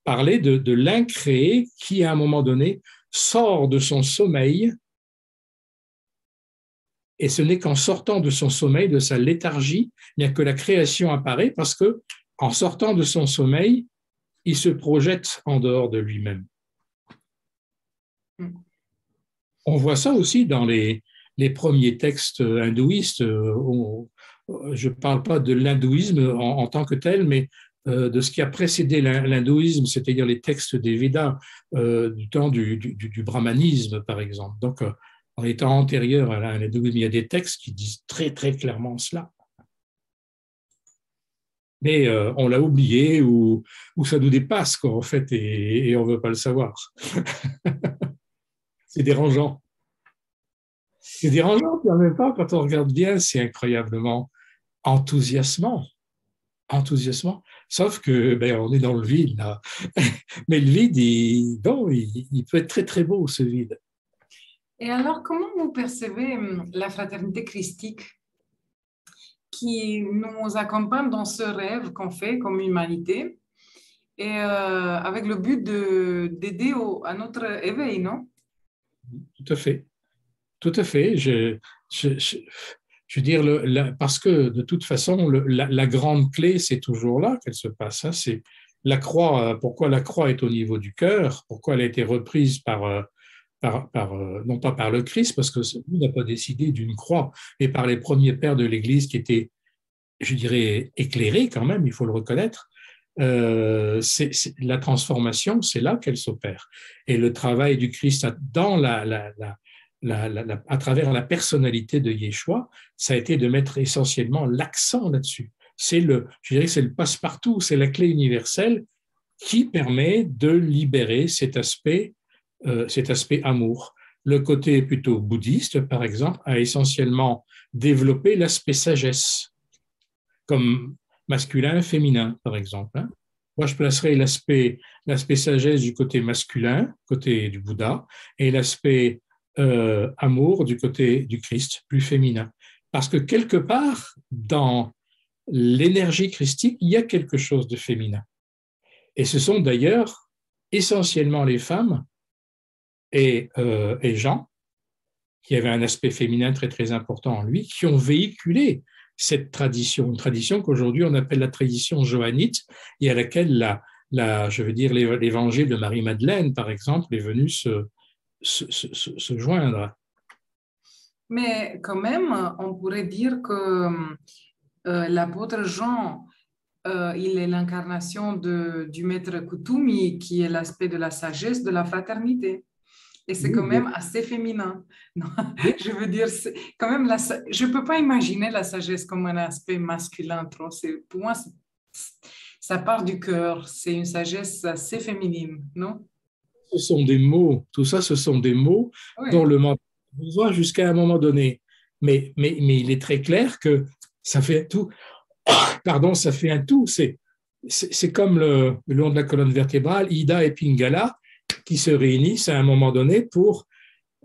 parlaient de l'incréé qui, à un moment donné, sort de son sommeil, et ce n'est qu'en sortant de son sommeil, de sa léthargie, bien que la création apparaît, parce que en sortant de son sommeil, il se projette en dehors de lui-même. On voit ça aussi dans les premiers textes hindouistes. Je ne parle pas de l'hindouisme en tant que tel, mais de ce qui a précédé l'hindouisme, c'est-à-dire les textes des Védas, du temps du brahmanisme, par exemple. Donc, en étant antérieur à l'hindouisme, il y a des textes qui disent très, très clairement cela. Mais on l'a oublié ou ça nous dépasse, quoi, en fait, et on ne veut pas le savoir. C'est dérangeant. C'est dérangeant, puis en même temps, quand on regarde bien, c'est incroyablement enthousiasmant. Enthousiasmant. Sauf que on est dans le vide, là. Mais le vide, il peut être très, très beau, ce vide. Et alors, comment vous percevez la fraternité christique qui nous accompagne dans ce rêve qu'on fait comme humanité et avec le but d'aider à notre éveil, non? Tout à fait. Tout à fait. Je veux dire, parce que de toute façon, la grande clé, c'est toujours là qu'elle se passe. Hein, c'est la croix. Pourquoi la croix est au niveau du cœur? Pourquoi elle a été reprise non pas par le Christ, parce que lui n'a pas décidé d'une croix, mais par les premiers pères de l'Église qui étaient, je dirais, éclairés quand même, il faut le reconnaître. La transformation, c'est là qu'elle s'opère. Et le travail du Christ dans à travers la personnalité de Yeshua, ça a été de mettre essentiellement l'accent là-dessus. Je dirais que c'est le passe-partout, c'est la clé universelle qui permet de libérer cet aspect amour. Le côté plutôt bouddhiste, par exemple, a essentiellement développé l'aspect sagesse, comme masculin, féminin, par exemple. Hein. Moi, je placerais l'aspect sagesse du côté masculin, côté du Bouddha, et l'aspect amour du côté du Christ, plus féminin. Parce que quelque part, dans l'énergie christique, il y a quelque chose de féminin. Et ce sont d'ailleurs essentiellement les femmes et Jean, qui avait un aspect féminin très, très important en lui, qui ont véhiculé cette tradition, une tradition qu'aujourd'hui on appelle la tradition johannite, et à laquelle je veux dire, l'évangile de Marie-Madeleine, par exemple, est venu se joindre. Mais quand même, on pourrait dire que l'apôtre Jean, il est l'incarnation du maître Kutumi, qui est l'aspect de la sagesse, de la fraternité. Et c'est quand même assez féminin. Non, je veux dire, quand même, je ne peux pas imaginer la sagesse comme un aspect masculin trop. Pour moi, ça part du cœur. C'est une sagesse assez féminine, non? Ce sont des mots, tout ça, ce sont des mots dont le mental a besoin jusqu'à un moment donné. Mais il est très clair que ça fait tout. Pardon, ça fait un tout. C'est comme le long de la colonne vertébrale, Ida et Pingala, qui se réunissent à un moment donné pour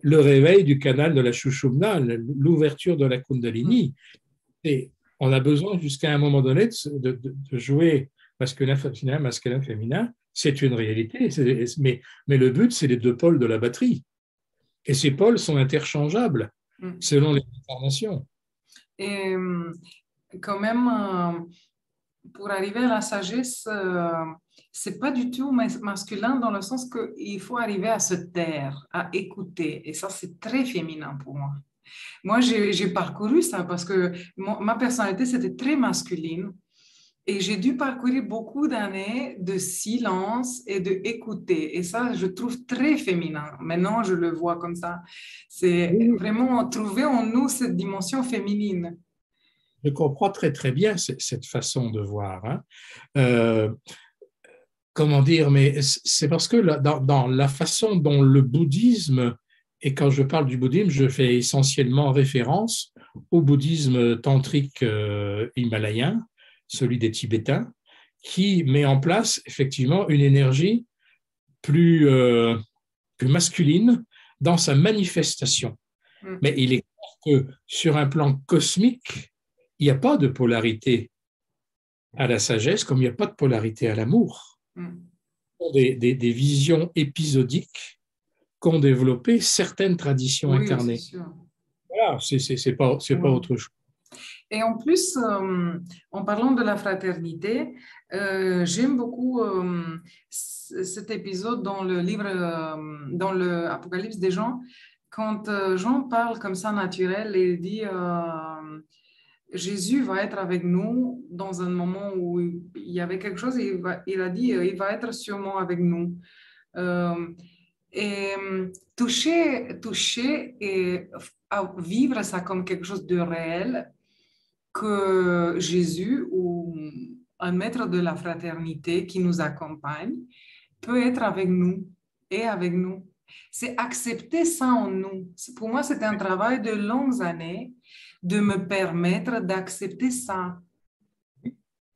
le réveil du canal de la Shushumna, l'ouverture de la Kundalini. Et on a besoin jusqu'à un moment donné de jouer masculin-féminin, masculin-féminin. C'est une réalité, mais le but, c'est les deux pôles de la batterie. Et ces pôles sont interchangeables selon les incarnations. Et quand même, pour arriver à la sagesse, c'est pas du tout masculin dans le sens qu'il faut arriver à se taire, à écouter. Et ça, c'est très féminin pour moi. Moi, j'ai parcouru ça parce que ma personnalité, c'était très masculine. Et j'ai dû parcourir beaucoup d'années de silence et d'écouter. Et ça, je trouve très féminin. Maintenant, je le vois comme ça. C'est vraiment trouver en nous cette dimension féminine. Je comprends très, très bien cette façon de voir. Hein. Comment dire, mais c'est parce que dans la façon dont le bouddhisme, et quand je parle du bouddhisme, je fais essentiellement référence au bouddhisme tantrique himalayen, celui des Tibétains, qui met en place effectivement une énergie plus masculine, dans sa manifestation. Mais il est clair que sur un plan cosmique, il n'y a pas de polarité à la sagesse comme il n'y a pas de polarité à l'amour. Des visions épisodiques qu'ont développé certaines traditions incarnées. C'est sûr. Voilà, c'est pas autre chose. Et en plus, en parlant de la fraternité, j'aime beaucoup cet épisode dans le livre, dans l'Apocalypse des Jean, quand Jean parle comme ça naturel et dit Jésus va être avec nous dans un moment où il y avait quelque chose et il a dit il va être sûrement avec nous. Et toucher et à vivre ça comme quelque chose de réel, que Jésus ou un maître de la fraternité qui nous accompagne peut être avec nous et avec nous. C'est accepter ça en nous. Pour moi, c'est un travail de longues années de me permettre d'accepter ça.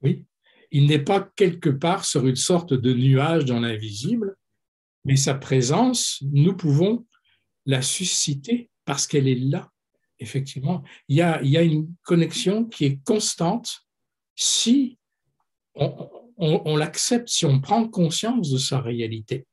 Oui, il n'est pas quelque part sur une sorte de nuage dans l'invisible, mais sa présence, nous pouvons la susciter parce qu'elle est là. Effectivement, il y a une connexion qui est constante si on l'accepte, si on prend conscience de sa réalité.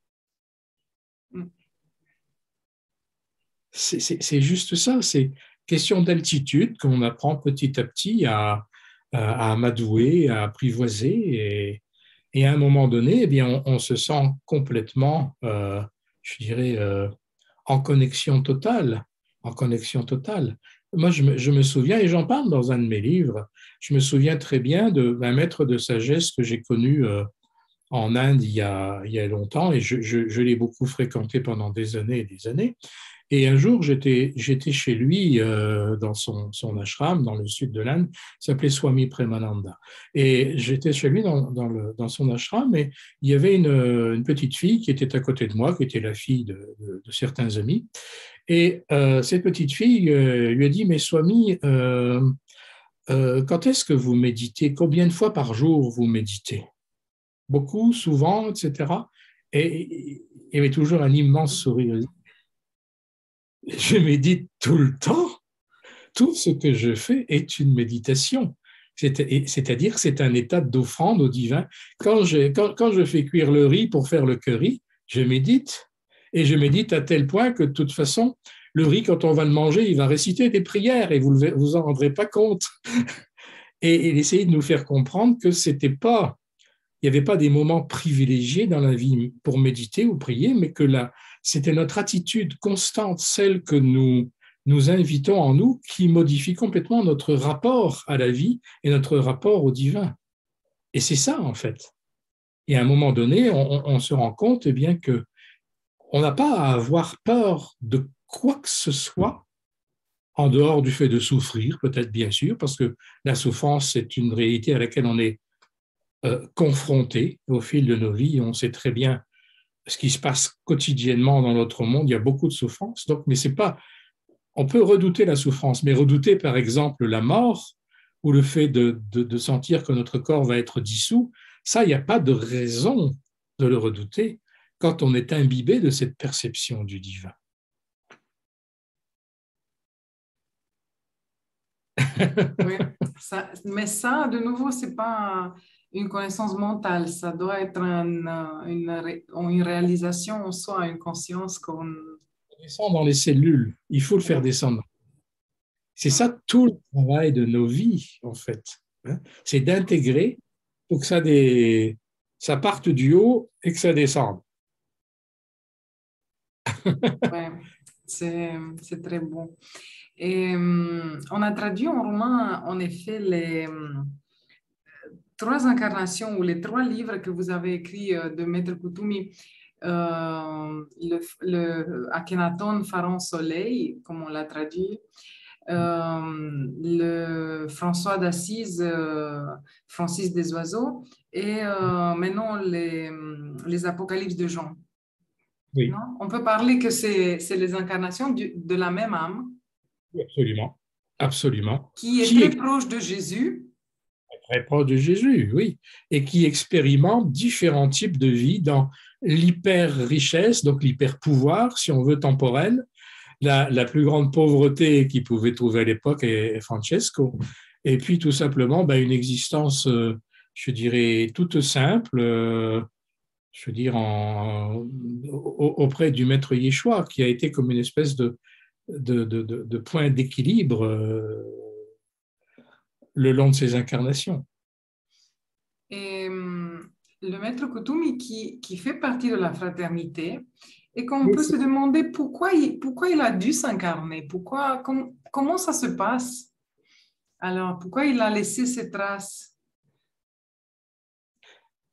C'est juste ça, c'est question d'altitude qu'on apprend petit à petit à amadouer, à apprivoiser, et à un moment donné, eh bien, on se sent complètement, je dirais, en connexion totale. En connexion totale. Moi, je me souviens, et j'en parle dans un de mes livres, je me souviens très bien d'un maître de sagesse que j'ai connu en Inde il y a longtemps, et je l'ai beaucoup fréquenté pendant des années et des années. Et un jour, j'étais chez lui dans son ashram, dans le sud de l'Inde, il s'appelait Swami Premananda. Et j'étais chez lui dans son ashram, et il y avait une petite fille qui était à côté de moi, qui était la fille de certains amis. Et cette petite fille lui a dit, mais Swami, quand est-ce que vous méditez? Combien de fois par jour vous méditez? Beaucoup, souvent, etc. Et il y avait toujours un immense sourire. Je médite tout le temps. Tout ce que je fais est une méditation. C'est-à-dire que c'est un état d'offrande au divin. Quand je fais cuire le riz pour faire le curry, je médite. Et je médite à tel point que de toute façon, le riz, quand on va le manger, il va réciter des prières et vous vous en rendrez pas compte. Et il essayait de nous faire comprendre que il n'y avait pas des moments privilégiés dans la vie pour méditer ou prier, mais que c'était notre attitude constante, celle que nous invitons en nous, qui modifie complètement notre rapport à la vie et notre rapport au divin. Et c'est ça, en fait. Et à un moment donné, on se rend compte eh bien, qu'on n'a pas à avoir peur de quoi que ce soit, en dehors du fait de souffrir, peut-être bien sûr, parce que la souffrance, c'est une réalité à laquelle on est confronté au fil de nos vies. On sait très bien ce qui se passe quotidiennement dans notre monde. Il y a beaucoup de souffrance. Donc, mais c'est pas. On peut redouter la souffrance, mais redouter, par exemple, la mort ou le fait de sentir que notre corps va être dissous, ça, il n'y a pas de raison de le redouter quand on est imbibé de cette perception du divin. Oui, mais ça, de nouveau, c'est pas une connaissance mentale, ça doit être une réalisation en soi, une conscience qu'on... Descendre dans les cellules, il faut le faire descendre. C'est ça tout le travail de nos vies, en fait. C'est d'intégrer pour que ça parte du haut et que ça descende. Ouais, c'est très bon. Et on a traduit en roman, en effet, les trois incarnations ou les trois livres que vous avez écrits de Maître Koutoumi. Le Akhenaton, Pharaon Soleil, comme on l'a traduit, le François d'Assise, Francis des Oiseaux, et maintenant les Apocalypses de Jean. Oui. Non? On peut parler que c'est les incarnations de la même âme. Absolument. Absolument. Qui est très proche de Jésus. très proche de Jésus, oui, et qui expérimente différents types de vie dans l'hyper-richesse, donc l'hyper-pouvoir, si on veut, temporel, la plus grande pauvreté qu'il pouvait trouver à l'époque est Francesco, et puis tout simplement une existence, je dirais, toute simple, je veux dire, auprès du maître Yeshua, qui a été comme une espèce de point d'équilibre le long de ses incarnations. Et le maître Koutoumi qui fait partie de la fraternité, et qu'on Oui, peut se demander pourquoi il a dû s'incarner, comment ça se passe? Alors, pourquoi il a laissé ses traces?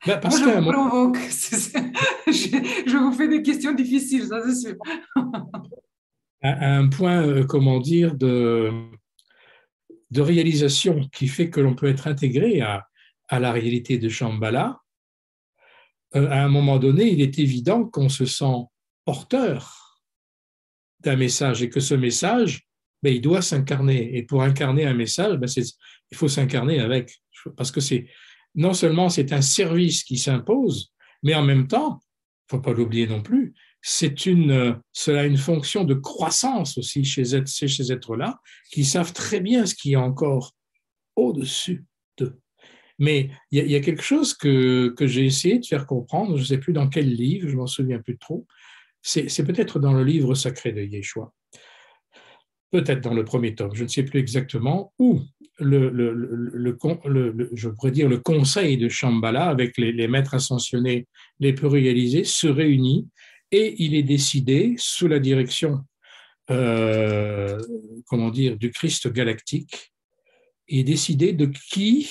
Moi, parce je qu'à un vous moment, provoque. Je vous fais des questions difficiles, ça c'est sûr. à un point, comment dire, de réalisation qui fait que l'on peut être intégré à la réalité de Shambhala, à un moment donné, il est évident qu'on se sent porteur d'un message et que ce message, il doit s'incarner. Et pour incarner un message, il faut s'incarner avec. Parce que non seulement c'est un service qui s'impose, mais en même temps, il ne faut pas l'oublier non plus, cela a une fonction de croissance aussi chez ces êtres-là qui savent très bien ce qui est encore au-dessus d'eux. Mais il y a quelque chose que j'ai essayé de faire comprendre, je ne sais plus dans quel livre, je m'en souviens plus trop, c'est peut-être dans le livre sacré de Yeshua, peut-être dans le premier tome, je ne sais plus exactement, où je pourrais dire le conseil de Shambhala avec les maîtres ascensionnés les plus réalisés se réunit et il est décidé sous la direction du Christ galactique, il est décidé de qui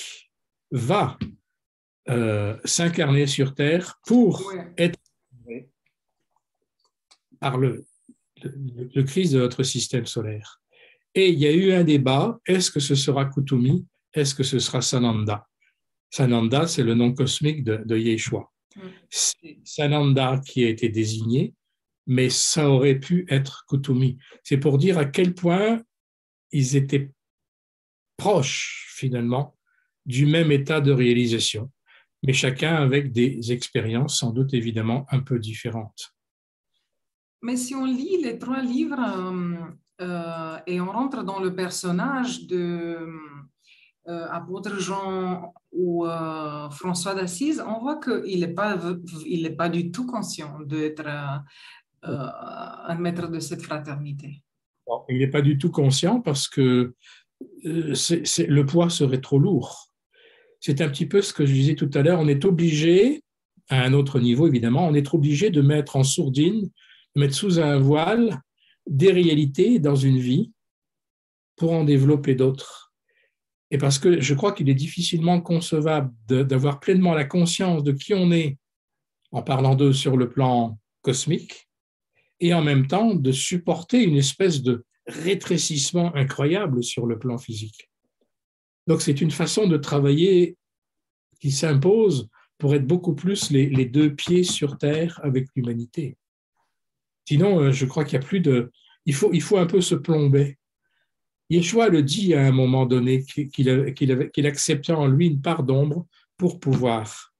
va s'incarner sur Terre pour Ouais. être par le Christ de notre système solaire. Et il y a eu un débat, est-ce que ce sera Koutoumi, est-ce que ce sera Sananda? Sananda, c'est le nom cosmique de Yeshua. C'est Sananda qui a été désigné, mais ça aurait pu être Koutoumi. C'est pour dire à quel point ils étaient proches, finalement, du même état de réalisation, mais chacun avec des expériences sans doute évidemment un peu différentes. Mais si on lit les trois livres et on rentre dans le personnage de apôtre Jean ou François d'Assise, on voit qu'il n'est pas du tout conscient d'être un maître de cette fraternité. Bon, il n'est pas du tout conscient parce que le poids serait trop lourd. C'est un petit peu ce que je disais tout à l'heure, on est obligé, à un autre niveau évidemment, on est obligé de mettre en sourdine, de mettre sous un voile des réalités dans une vie pour en développer d'autres. Et parce que je crois qu'il est difficilement concevable d'avoir pleinement la conscience de qui on est en parlant d'eux sur le plan cosmique et en même temps de supporter une espèce de rétrécissement incroyable sur le plan physique. Donc c'est une façon de travailler qui s'impose pour être beaucoup plus les deux pieds sur terre avec l'humanité. Sinon, je crois qu'il y a plus de... Il faut un peu se plomber. Yeshua le dit à un moment donné qu'il acceptait en lui une part d'ombre pour pouvoir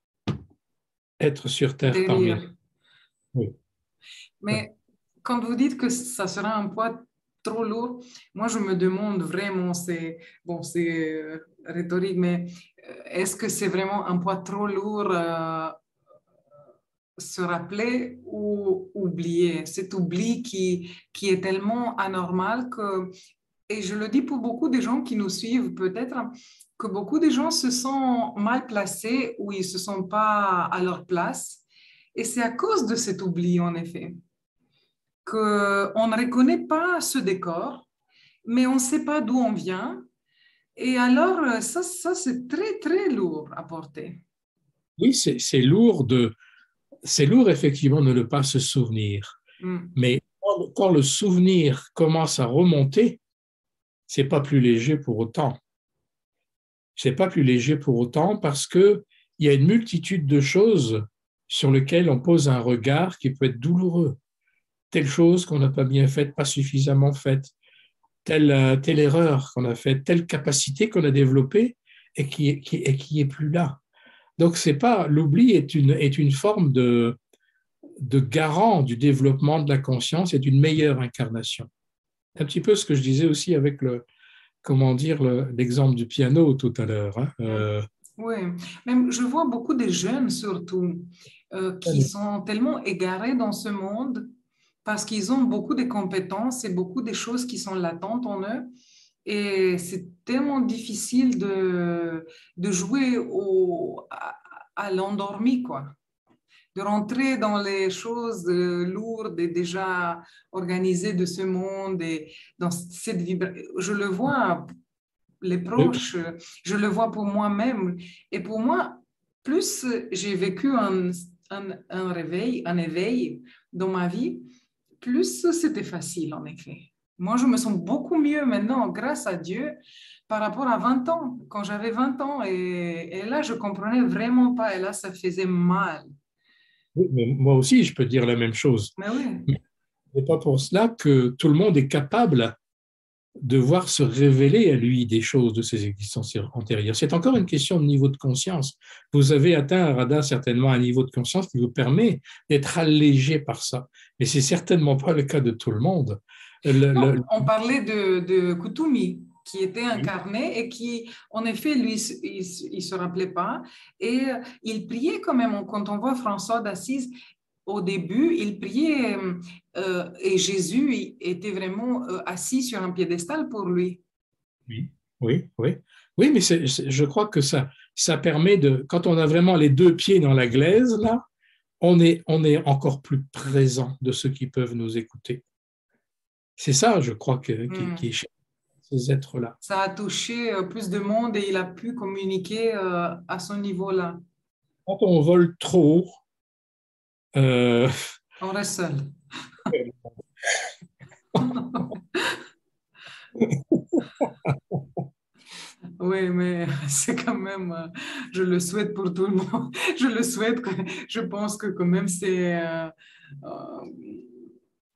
être sur terre parmi Derrière. nous. Oui. Mais quand vous dites que ça sera un poids trop lourd, moi je me demande vraiment, c'est rhétorique, mais est-ce que c'est vraiment un poids trop lourd se rappeler ou oublier? Cet oubli qui est tellement anormal que, et je le dis pour beaucoup de gens qui nous suivent peut-être, que beaucoup de gens se sont mal placés ou ils ne se sont pas à leur place. Et c'est à cause de cet oubli, en effet, qu'on ne reconnaît pas ce décor, mais on ne sait pas d'où on vient. Et alors, ça c'est très, très lourd à porter. Oui, c'est lourd effectivement de ne pas se souvenir. Mm. Mais quand le souvenir commence à remonter, c'est pas plus léger pour autant. C'est pas plus léger pour autant parce que il y a une multitude de choses sur lesquelles on pose un regard qui peut être douloureux. Telle chose qu'on n'a pas bien faite, pas suffisamment faite, telle erreur qu'on a faite, telle capacité qu'on a développée et qui est plus là. Donc, c'est pas, l'oubli est une forme de garant du développement de la conscience et d'une meilleure incarnation. Un petit peu ce que je disais aussi avec comment dire, l'exemple du piano tout à l'heure. Hein. Oui, même je vois beaucoup de jeunes surtout qui sont tellement égarés dans ce monde parce qu'ils ont beaucoup de compétences et beaucoup de choses qui sont latentes en eux. Et c'est tellement difficile de jouer à l'endormi, quoi. De rentrer dans les choses lourdes et déjà organisées de ce monde et dans cette vibration. Je le vois les proches, je le vois pour moi-même. Et pour moi, plus j'ai vécu un réveil, un éveil dans ma vie, plus c'était facile, en effet. Moi, je me sens beaucoup mieux maintenant, grâce à Dieu, par rapport à 20 ans, quand j'avais 20 ans. Et là, je ne comprenais vraiment pas. Et là, ça faisait mal. Oui, mais moi aussi, je peux dire la même chose. Mais oui. Mais ce n'est pas pour cela que tout le monde est capable de voir se révéler à lui des choses de ses existences antérieures. C'est encore une question de niveau de conscience. Vous avez atteint, Radha, certainement un niveau de conscience qui vous permet d'être allégé par ça. Mais c'est certainement pas le cas de tout le monde. Non, Le- on parlait de Kutumi, qui était incarné et qui, en effet, lui, il se rappelait pas. Et il priait quand même. Quand on voit François d'Assise, au début, il priait et Jésus était vraiment assis sur un piédestal pour lui. oui, oui, oui. Oui, mais je crois que ça permet de, quand on a vraiment les deux pieds dans la glaise, là, on est encore plus présent de ceux qui peuvent nous écouter. C'est ça, je crois, qui est chez ces êtres-là. Ça a touché plus de monde et il a pu communiquer à son niveau-là. Quand on vole trop haut, euh, On reste seul. Oui, mais c'est quand même, je le souhaite pour tout le monde. Je le souhaite, je pense que quand même euh,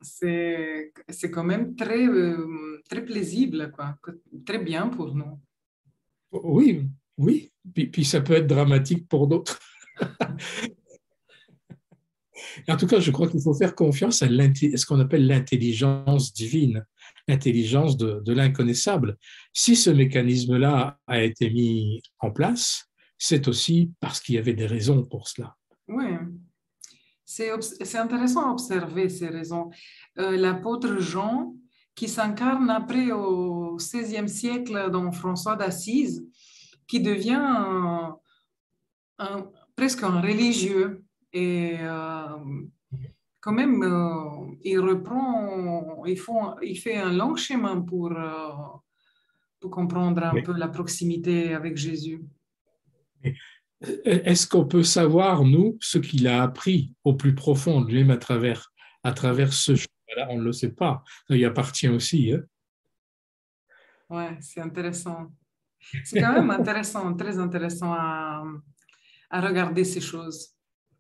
c'est quand même très plaisible, quoi, très bien pour nous. oui, oui, puis ça peut être dramatique pour d'autres. En tout cas, je crois qu'il faut faire confiance à ce qu'on appelle l'intelligence divine, l'intelligence de l'inconnaissable. Si ce mécanisme-là a été mis en place, c'est aussi parce qu'il y avait des raisons pour cela. Oui, c'est intéressant à observer ces raisons. L'apôtre Jean, qui s'incarne après au XVIe siècle dans François d'Assise, qui devient presque un religieux et quand même, il reprend, il fait un long chemin pour comprendre un Mais peu la proximité avec Jésus. est-ce qu'on peut savoir, nous, ce qu'il a appris au plus profond de lui-même à travers ce chemin-là? On ne le sait pas. Ça y appartient aussi. Hein. Ouais, c'est intéressant. C'est quand même intéressant, très intéressant à regarder ces choses.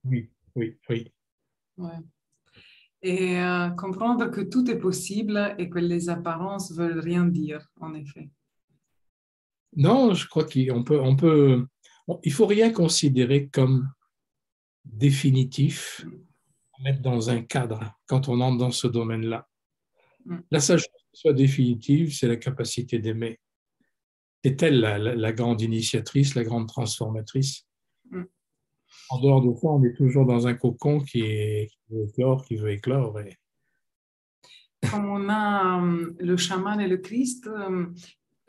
Oui, oui, oui. Ouais. Et comprendre que tout est possible et que les apparences veulent rien dire, en effet. Non, je crois il faut rien considérer comme définitif, mettre dans un cadre quand on entre dans ce domaine-là. Mm. La seule chose qui soit définitive, c'est la capacité d'aimer. C'est elle la grande initiatrice, la grande transformatrice. Mm. En dehors de ça, on est toujours dans un cocon qui veut éclore. Comme on a le chaman et le Christ,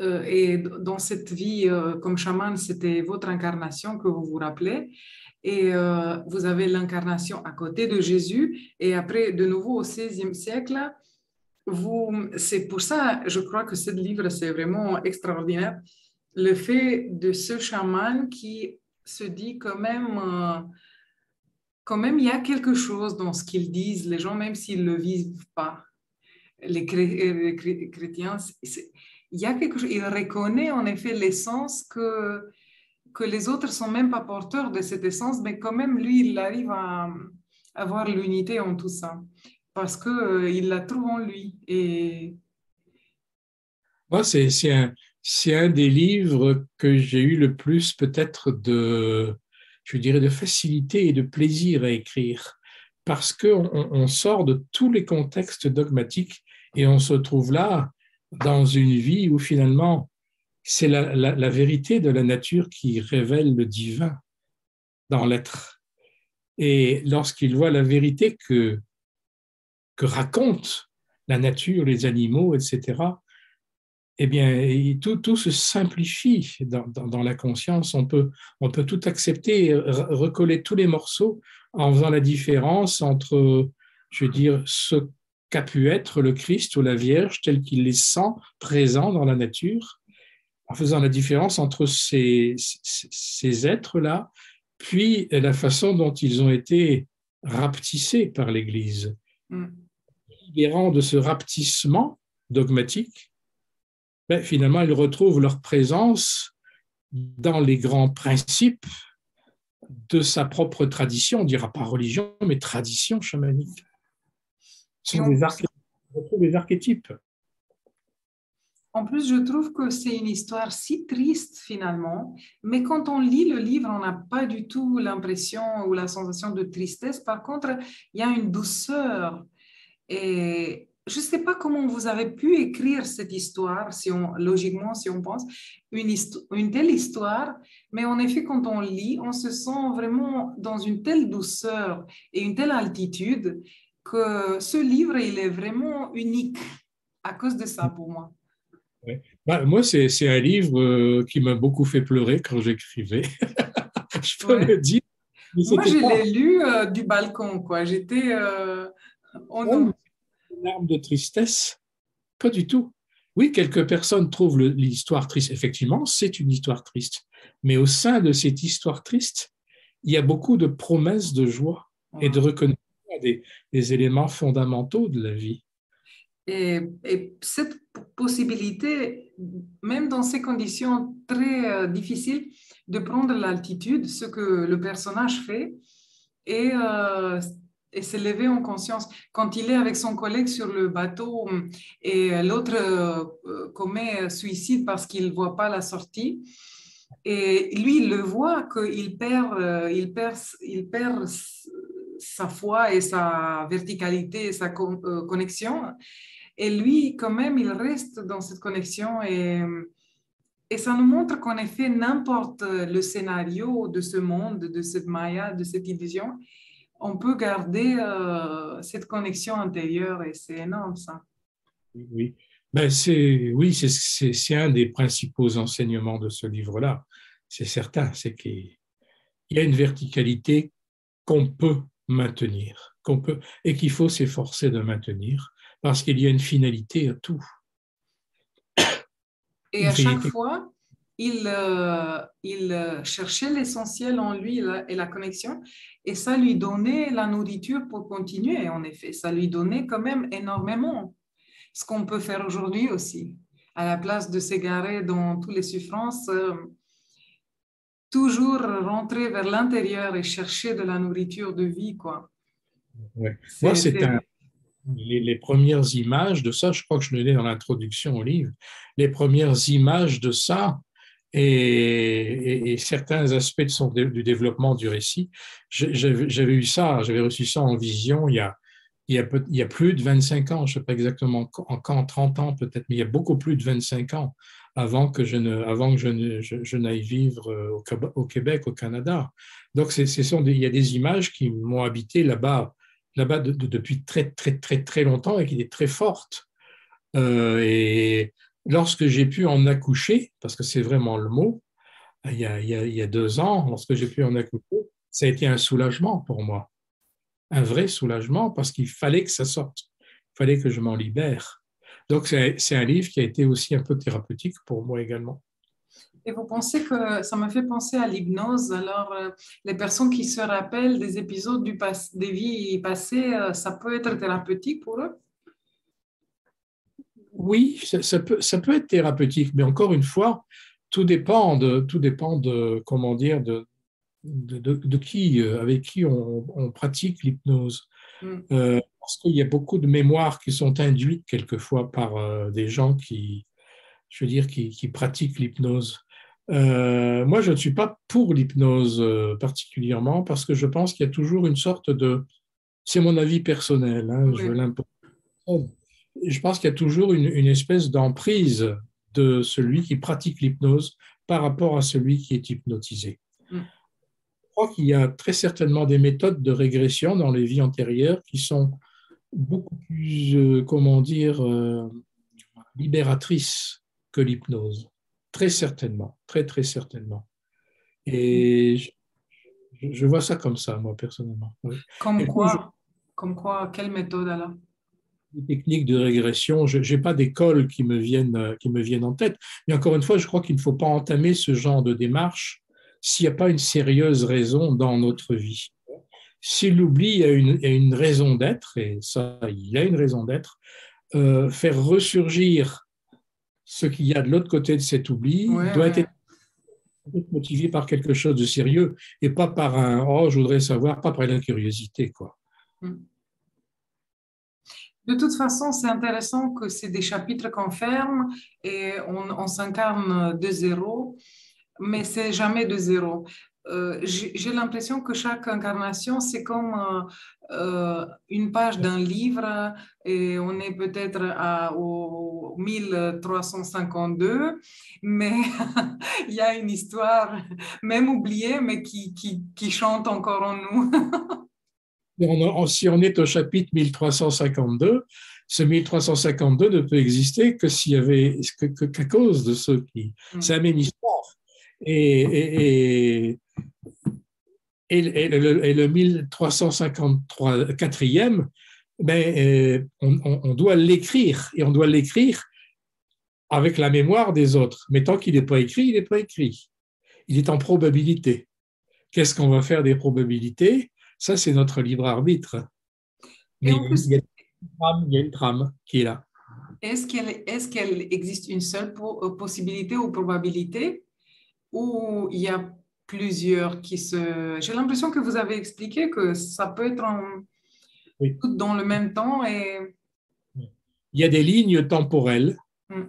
et dans cette vie comme chaman, c'était votre incarnation que vous vous rappelez. Et vous avez l'incarnation à côté de Jésus. Et après, de nouveau, au XVIe siècle, c'est pour ça, je crois que ce livre, c'est vraiment extraordinaire. Le fait de ce chaman qui se dit quand même, il y a quelque chose dans ce qu'ils disent, les gens, même s'ils ne le vivent pas. Les chrétiens, il y a quelque chose, il reconnaît en effet l'essence que les autres ne sont même pas porteurs de cette essence, mais quand même, lui, il arrive à avoir l'unité en tout ça, parce qu'il la trouve en lui. Et Moi, c'est un des livres que j'ai eu le plus peut-être je dirais, de facilité et de plaisir à écrire, parce qu'on sort de tous les contextes dogmatiques et on se trouve là dans une vie où finalement c'est la vérité de la nature qui révèle le divin dans l'être. Et lorsqu'il voit la vérité que raconte la nature, les animaux, etc., eh bien, tout se simplifie dans la conscience. On peut tout accepter, recoller tous les morceaux en faisant la différence entre, je veux dire, ce qu'a pu être le Christ ou la Vierge tel qu'il les sent présents dans la nature, en faisant la différence entre ces êtres-là, puis la façon dont ils ont été rapetissés par l'Église. Libérant de ce rapetissement dogmatique, ben, finalement, ils retrouvent leur présence dans les grands principes de sa propre tradition, on ne dira pas religion, mais tradition chamanique. Ce sont des archétypes. En plus, je trouve que c'est une histoire si triste finalement, mais quand on lit le livre, on n'a pas du tout l'impression ou la sensation de tristesse. Par contre, il y a une douceur. Et je ne sais pas comment vous avez pu écrire cette histoire, logiquement, si on pense, une telle histoire, mais en effet, quand on lit, on se sent vraiment dans une telle douceur et une telle altitude que ce livre, il est vraiment unique à cause de ça pour moi. Ouais. Bah, moi, c'est un livre qui m'a beaucoup fait pleurer quand j'écrivais. Je peux Ouais. le dire. Mais Moi, c'était je pas l'ai lu du balcon, quoi. J'étais... Oh non. une larme de tristesse. Pas du tout. Oui, quelques personnes trouvent l'histoire triste. Effectivement, c'est une histoire triste. Mais au sein de cette histoire triste, il y a beaucoup de promesses de joie et de reconnaissance des éléments fondamentaux de la vie. Et cette possibilité, même dans ces conditions très difficiles, de prendre l'altitude, ce que le personnage fait, et, euh, et s'élever en conscience. Quand il est avec son collègue sur le bateau et l'autre commet suicide parce qu'il ne voit pas la sortie, et lui, il le voit il perd sa foi et sa verticalité et sa connexion. Et lui, quand même, il reste dans cette connexion et ça nous montre qu'en effet, n'importe le scénario de ce monde, de cette Maya, de cette illusion, on peut garder cette connexion intérieure et c'est énorme ça. Oui, ben, c'est un des principaux enseignements de ce livre-là. C'est certain, c'est qu'il y a une verticalité qu'on peut maintenir, et qu'il faut s'efforcer de maintenir, parce qu'il y a une finalité à tout. Et Une à chaque finalité. fois, il cherchait l'essentiel en lui et la connexion, et ça lui donnait la nourriture pour continuer, en effet. Ça lui donnait quand même énormément. Ce qu'on peut faire aujourd'hui aussi. À la place de s'égarer dans toutes les souffrances, toujours rentrer vers l'intérieur et chercher de la nourriture de vie, quoi. Ouais. Moi, C'est, les premières images de ça, je crois que je le dis dans l'introduction au livre, les premières images de ça et certains aspects du développement du récit, j'avais eu ça, j'avais reçu ça en vision il y a plus de 25 ans, je ne sais pas exactement quand, 30 ans peut-être, mais il y a beaucoup plus de 25 ans avant que je n'aille vivre au Québec, au Canada. Donc, il y a des images qui m'ont habité là-bas depuis très, très, très, très longtemps et qui est très forte. Et lorsque j'ai pu en accoucher, parce que c'est vraiment le mot, il y a 2 ans, lorsque j'ai pu en accoucher, ça a été un soulagement pour moi, un vrai soulagement, parce qu'il fallait que ça sorte, il fallait que je m'en libère. Donc, c'est un livre qui a été aussi un peu thérapeutique pour moi également. et vous pensez que ça me fait penser à l'hypnose. Alors, les personnes qui se rappellent des épisodes des vies passées, ça peut être thérapeutique pour eux? Oui, ça peut être thérapeutique, mais encore une fois, tout dépend de comment dire, de qui, avec qui on pratique l'hypnose. Mm. Parce qu'il y a beaucoup de mémoires qui sont induites quelquefois par des gens je veux dire, qui pratiquent l'hypnose. Moi, je ne suis pas pour l'hypnose particulièrement parce que je pense qu'il y a toujours une sorte de... C'est mon avis personnel, hein, je Oui. l'impose. Je pense qu'il y a toujours une espèce d'emprise de celui qui pratique l'hypnose par rapport à celui qui est hypnotisé. Mm. Je crois qu'il y a très certainement des méthodes de régression dans les vies antérieures qui sont beaucoup plus, comment dire, libératrices que l'hypnose. Très certainement, très très certainement. Et je vois ça comme ça, moi, personnellement. Oui. Comme Et puis, quoi, comme quoi, quelle méthode alors? les techniques de régression, je n'ai pas d'école qui me viennent en tête. Mais encore une fois, je crois qu'il ne faut pas entamer ce genre de démarche s'il n'y a pas une sérieuse raison dans notre vie. Si l'oubli a une raison d'être, et ça, il a une raison d'être, faire ressurgir ce qu'il y a de l'autre côté de cet oubli Ouais, doit ouais. être motivé par quelque chose de sérieux et pas par un oh, je voudrais savoir, pas par la curiosité, quoi. Mm. De toute façon, c'est intéressant que c'est des chapitres qu'on ferme et on s'incarne de zéro, mais c'est jamais de zéro. J'ai l'impression que chaque incarnation, c'est comme une page d'un livre et on est peut-être au 1352, mais il y a une histoire, même oubliée, mais qui chante encore en nous. Si on est au chapitre 1352, ce 1352 ne peut exister que s'il y avait qu'à cause de ceux qui. C'est la même histoire. Et, et, et le 1353, quatrième, ben, on doit l'écrire et on doit l'écrire avec la mémoire des autres. Mais tant qu'il n'est pas écrit, il n'est pas écrit. Il est en probabilité. Qu'est-ce qu'on va faire des probabilités? Ça, c'est notre libre arbitre. Et Mais en plus, il y a une trame qui est là. est-ce qu'elle existe une seule possibilité ou probabilité ou il y a plusieurs qui se... J'ai l'impression que vous avez expliqué que ça peut être Oui. tout dans le même temps et... Il y a des lignes temporelles. Hmm.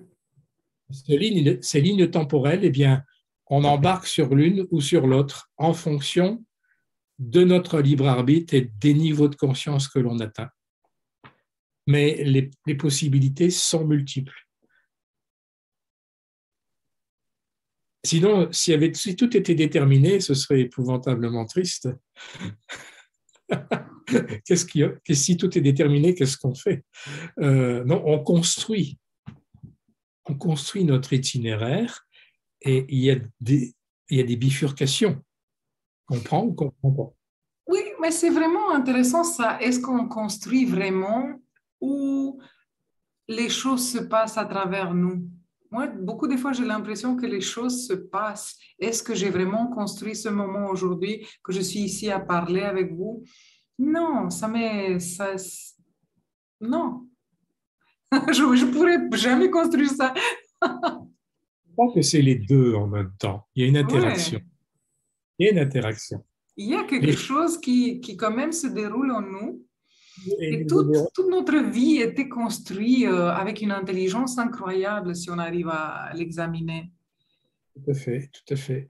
Ces lignes temporelles, eh bien, on embarque sur l'une ou sur l'autre en fonction de notre libre arbitre et des niveaux de conscience que l'on atteint. Mais les possibilités sont multiples. Sinon, si tout était déterminé, ce serait épouvantablement triste. Si tout est déterminé, qu'est-ce qu'on fait? Non, on construit notre itinéraire et il y a des bifurcations. On comprend ou qu'on comprend pas? Oui, mais c'est vraiment intéressant ça. Est-ce qu'on construit vraiment ou les choses se passent à travers nous? Moi, beaucoup de fois, j'ai l'impression que les choses se passent. Est-ce que j'ai vraiment construit ce moment aujourd'hui, que je suis ici à parler avec vous? Non, non, je ne pourrais jamais construire ça. Je crois que c'est les deux en même temps. Il y a une interaction. Ouais. Il y a une interaction. Il y a quelque Les, chose qui quand même se déroule en nous. Et les toute notre vie était construite avec une intelligence incroyable si on arrive à l'examiner. tout à fait, tout à fait.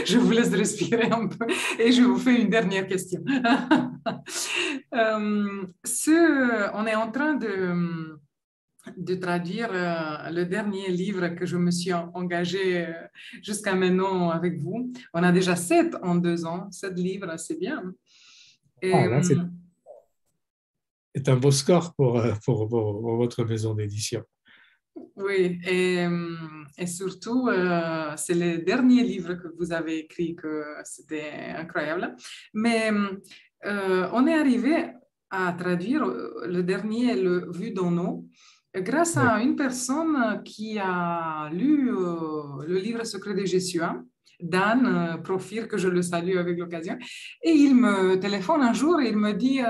Je vous laisse respirer un peu et je vous fais une dernière question. On est en train de traduire le dernier livre que je me suis engagée jusqu'à maintenant avec vous. On a déjà 7 en 2 ans, 7 livres, c'est bien. Et, Ah, là, c'est un beau score pour votre maison d'édition. oui, et surtout, c'est le dernier livre que vous avez écrit que c'était incroyable. Mais on est arrivé à traduire le dernier, le Vue d'en eau, grâce Oui, à une personne qui a lu le livre Secret des Jésuites, Dan Profir, que je le salue avec l'occasion. Et il me téléphone un jour et il me dit...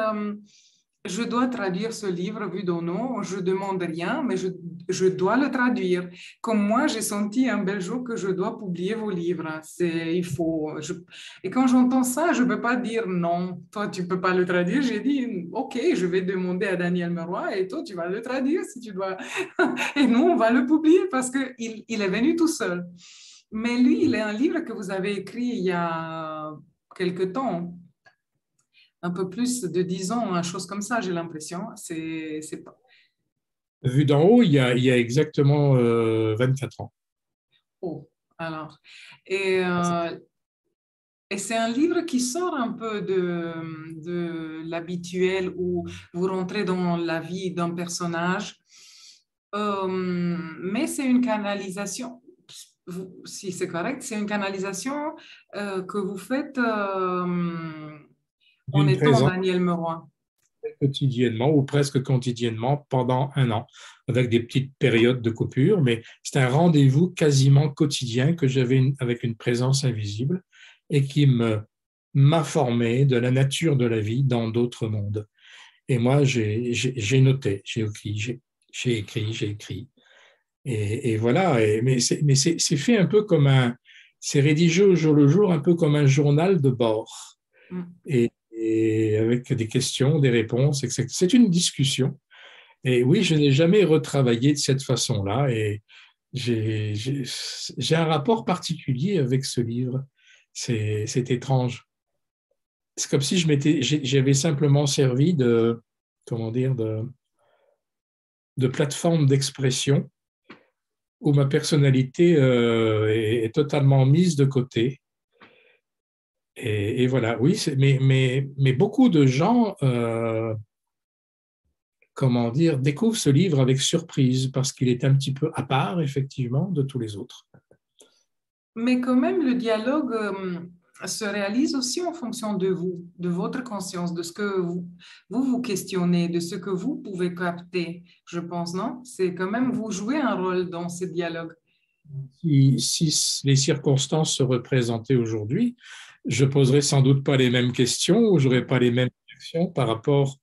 je dois traduire ce livre vu d'en nom, je demande rien, mais je dois le traduire. Comme moi, j'ai senti un bel jour que je dois publier vos livres. Il faut, et quand j'entends ça, je ne peux pas dire non, toi, tu ne peux pas le traduire. J'ai dit, OK, je vais demander à Daniel Meroy et toi, tu vas le traduire si tu dois. Et nous, on va le publier parce qu'il est venu tout seul. Mais lui, il est un livre que vous avez écrit il y a quelque temps, un peu plus de 10 ans, une chose comme ça, j'ai l'impression. C'est pas... Vu d'en haut, il y a exactement 24 ans. Oh, alors. Et, euh, et c'est un livre qui sort un peu de l'habituel où vous rentrez dans la vie d'un personnage. Mais c'est une canalisation, si c'est correct, c'est une canalisation que vous faites en D'une étant présence Daniel Meroy. quotidiennement ou presque quotidiennement pendant un an, avec des petites périodes de coupure, mais c'est un rendez-vous quasiment quotidien que j'avais avec une présence invisible et qui m'informait de la nature de la vie dans d'autres mondes. Et moi, j'ai noté, j'ai écrit. Et voilà, mais c'est fait un peu comme c'est rédigé au jour le jour, un peu comme un journal de bord. Mm. Et avec des questions, des réponses, etc. C'est une discussion. Et oui, je n'ai jamais retravaillé de cette façon-là. Et j'ai un rapport particulier avec ce livre. C'est étrange. C'est comme si j'avais simplement servi comment dire, de plateforme d'expression où ma personnalité est totalement mise de côté. Et voilà, oui, mais beaucoup de gens, comment dire, découvrent ce livre avec surprise parce qu'il est un petit peu à part, effectivement, de tous les autres. Mais quand même, le dialogue se réalise aussi en fonction de vous, de votre conscience, de ce que vous questionnez, de ce que vous pouvez capter, je pense, non? C'est quand même, vous jouez un rôle dans ce dialogue. Si les circonstances se représentaient aujourd'hui, je poserais sans doute pas les mêmes questions ou j'aurais pas les mêmes réactions par rapport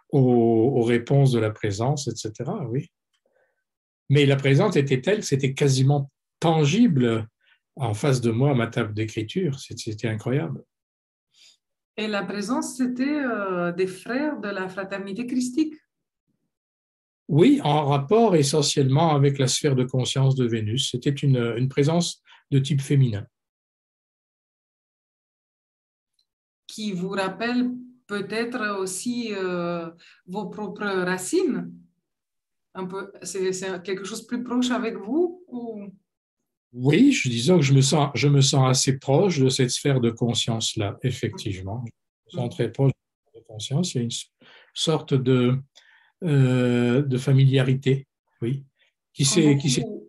aux réponses de la présence, etc. Oui. Mais la présence était telle que c'était quasiment tangible en face de moi à ma table d'écriture. C'était incroyable. Et la présence, c'était des frères de la fraternité christique. Oui, en rapport essentiellement avec la sphère de conscience de Vénus. C'était une présence de type féminin. Qui vous rappelle peut-être aussi vos propres racines. Un peu, c'est quelque chose de plus proche avec vous ou... Oui, je disais que je me sens assez proche de cette sphère de conscience-là, effectivement. Je me sens très proche de la sphère de conscience. Il y a une sorte de familiarité, oui, qui Comme s'est beaucoup,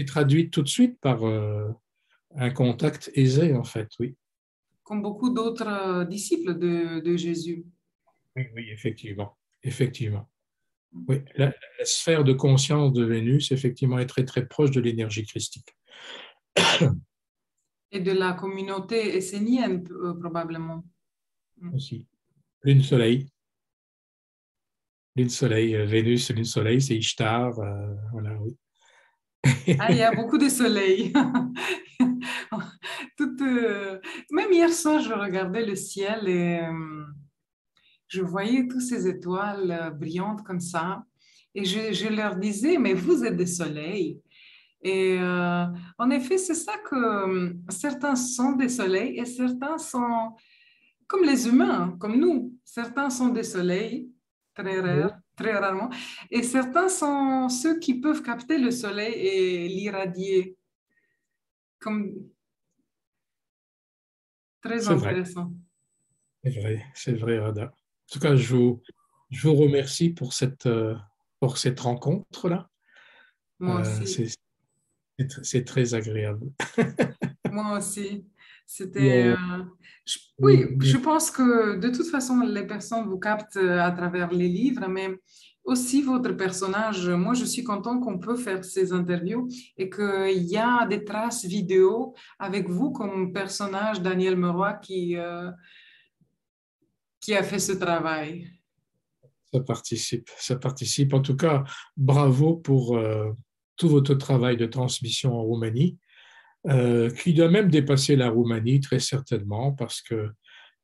traduite tout de suite par un contact aisé, en fait, oui. comme beaucoup d'autres disciples de Jésus. Oui, oui, effectivement. Effectivement. Oui, la sphère de conscience de Vénus, effectivement, est très, très proche de l'énergie christique. Et de la communauté essénienne, probablement. Aussi. Lune-soleil. Lune-soleil, Vénus, lune-soleil, c'est Ishtar. Voilà, oui. Ah, il y a beaucoup de soleil. Tout, même hier soir, je regardais le ciel et je voyais toutes ces étoiles brillantes comme ça. Et je leur disais, mais vous êtes des soleils. Et en effet, c'est ça que certains sont des soleils et certains sont comme les humains, comme nous. Certains sont des soleils, très rarement, et certains sont ceux qui peuvent capter le soleil et l'irradier, comme très C'est vrai, intéressant. c'est vrai, Rada. En tout cas, je vous remercie pour cette rencontre-là. Moi aussi, C'est très agréable. moi aussi. Et, C'était, oui, je pense que de toute façon, les personnes vous captent à travers les livres, mais aussi votre personnage. Moi, je suis contente qu'on peut faire ces interviews et qu'il y a des traces vidéo avec vous comme personnage, Daniel Meroy, qui a fait ce travail. Ça participe. En tout cas, bravo pour tout votre travail de transmission en Roumanie, qui doit même dépasser la Roumanie très certainement, parce que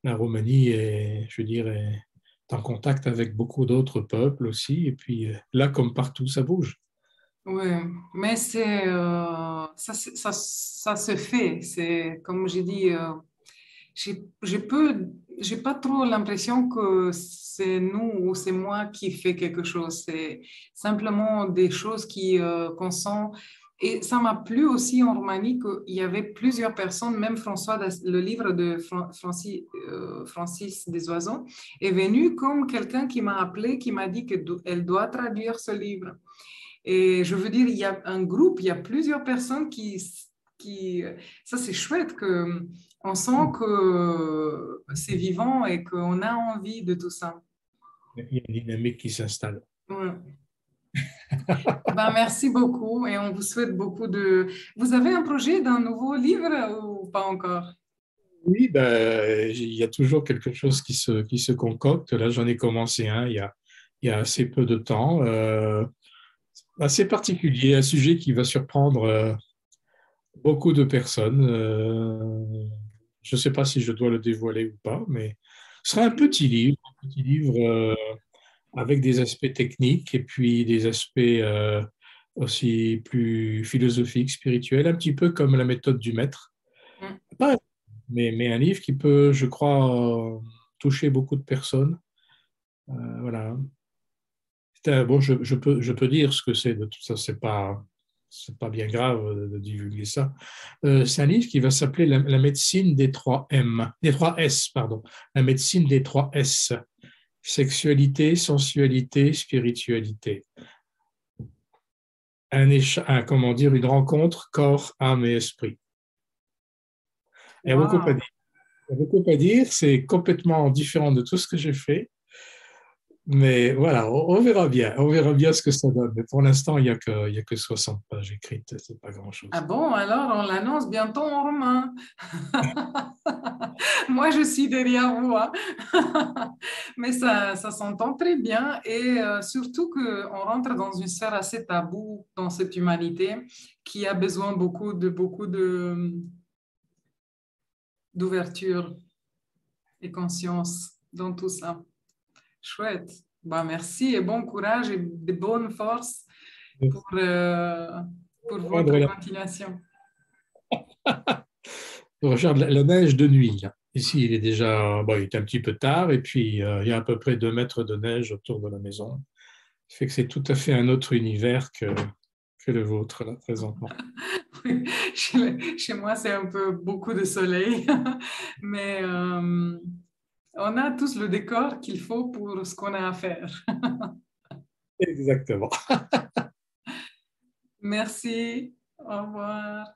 la Roumanie est, je dirais, en contact avec beaucoup d'autres peuples aussi. Et puis là, comme partout, ça bouge. Oui, mais ça se fait. C'est comme j'ai dit, j'ai pas trop l'impression que c'est nous ou c'est moi qui fait quelque chose. C'est simplement des choses qu'on sent. Et ça m'a plu aussi en Roumanie qu'il y avait plusieurs personnes, même le livre de Francis Desoisons est venu comme quelqu'un qui m'a appelé, qui m'a dit qu'elle doit traduire ce livre. Et je veux dire, il y a un groupe, il y a plusieurs personnes qui ça c'est chouette que on sent que c'est vivant et qu'on a envie de tout ça. Il y a une dynamique qui s'installe. Ouais. Ben, merci beaucoup et on vous souhaite beaucoup de... Vous avez un projet d'un nouveau livre ou pas encore? Oui, ben, il y a toujours quelque chose qui se concocte. Là, j'en ai commencé un il y a assez peu de temps. Assez particulier, un sujet qui va surprendre beaucoup de personnes. Je ne sais pas si je dois le dévoiler ou pas, mais ce sera un petit livre avec des aspects techniques et puis des aspects aussi plus philosophiques, spirituels, un petit peu comme la méthode du maître. Mm. Pas mais un livre qui peut, je crois, toucher beaucoup de personnes. Voilà. Bon, je peux dire ce que c'est de tout ça, c'est pas bien grave de divulguer ça. C'est un livre qui va s'appeler la médecine des trois M, des trois S, pardon. La médecine des trois S. Sexualité, sensualité, spiritualité. Comment dire, une rencontre corps, âme et esprit. Il y a beaucoup à Wow. dire. Il y a beaucoup à dire. C'est complètement différent de tout ce que j'ai fait. Mais voilà, on verra bien. On verra bien ce que ça donne. Mais pour l'instant, il y a que 60 pages écrites. C'est pas Ah grand-chose. bon, alors on l'annonce bientôt en romain. Moi, je suis derrière vous, hein. Mais ça s'entend très bien et surtout qu'on rentre dans une sphère assez taboue dans cette humanité qui a besoin beaucoup d'ouverture et conscience dans tout ça. Chouette. Bah, merci et bon courage et de bonnes forces pour, euh, pour votre continuation. Regarde la neige de nuit. Là. Ici, il est déjà, bon, il est un petit peu tard, et puis il y a à peu près 2 mètres de neige autour de la maison. Ça fait que c'est tout à fait un autre univers que le vôtre, là, présentement. Oui, chez moi, c'est un peu beaucoup de soleil, mais on a tous le décor qu'il faut pour ce qu'on a à faire. Exactement. Merci. Au revoir.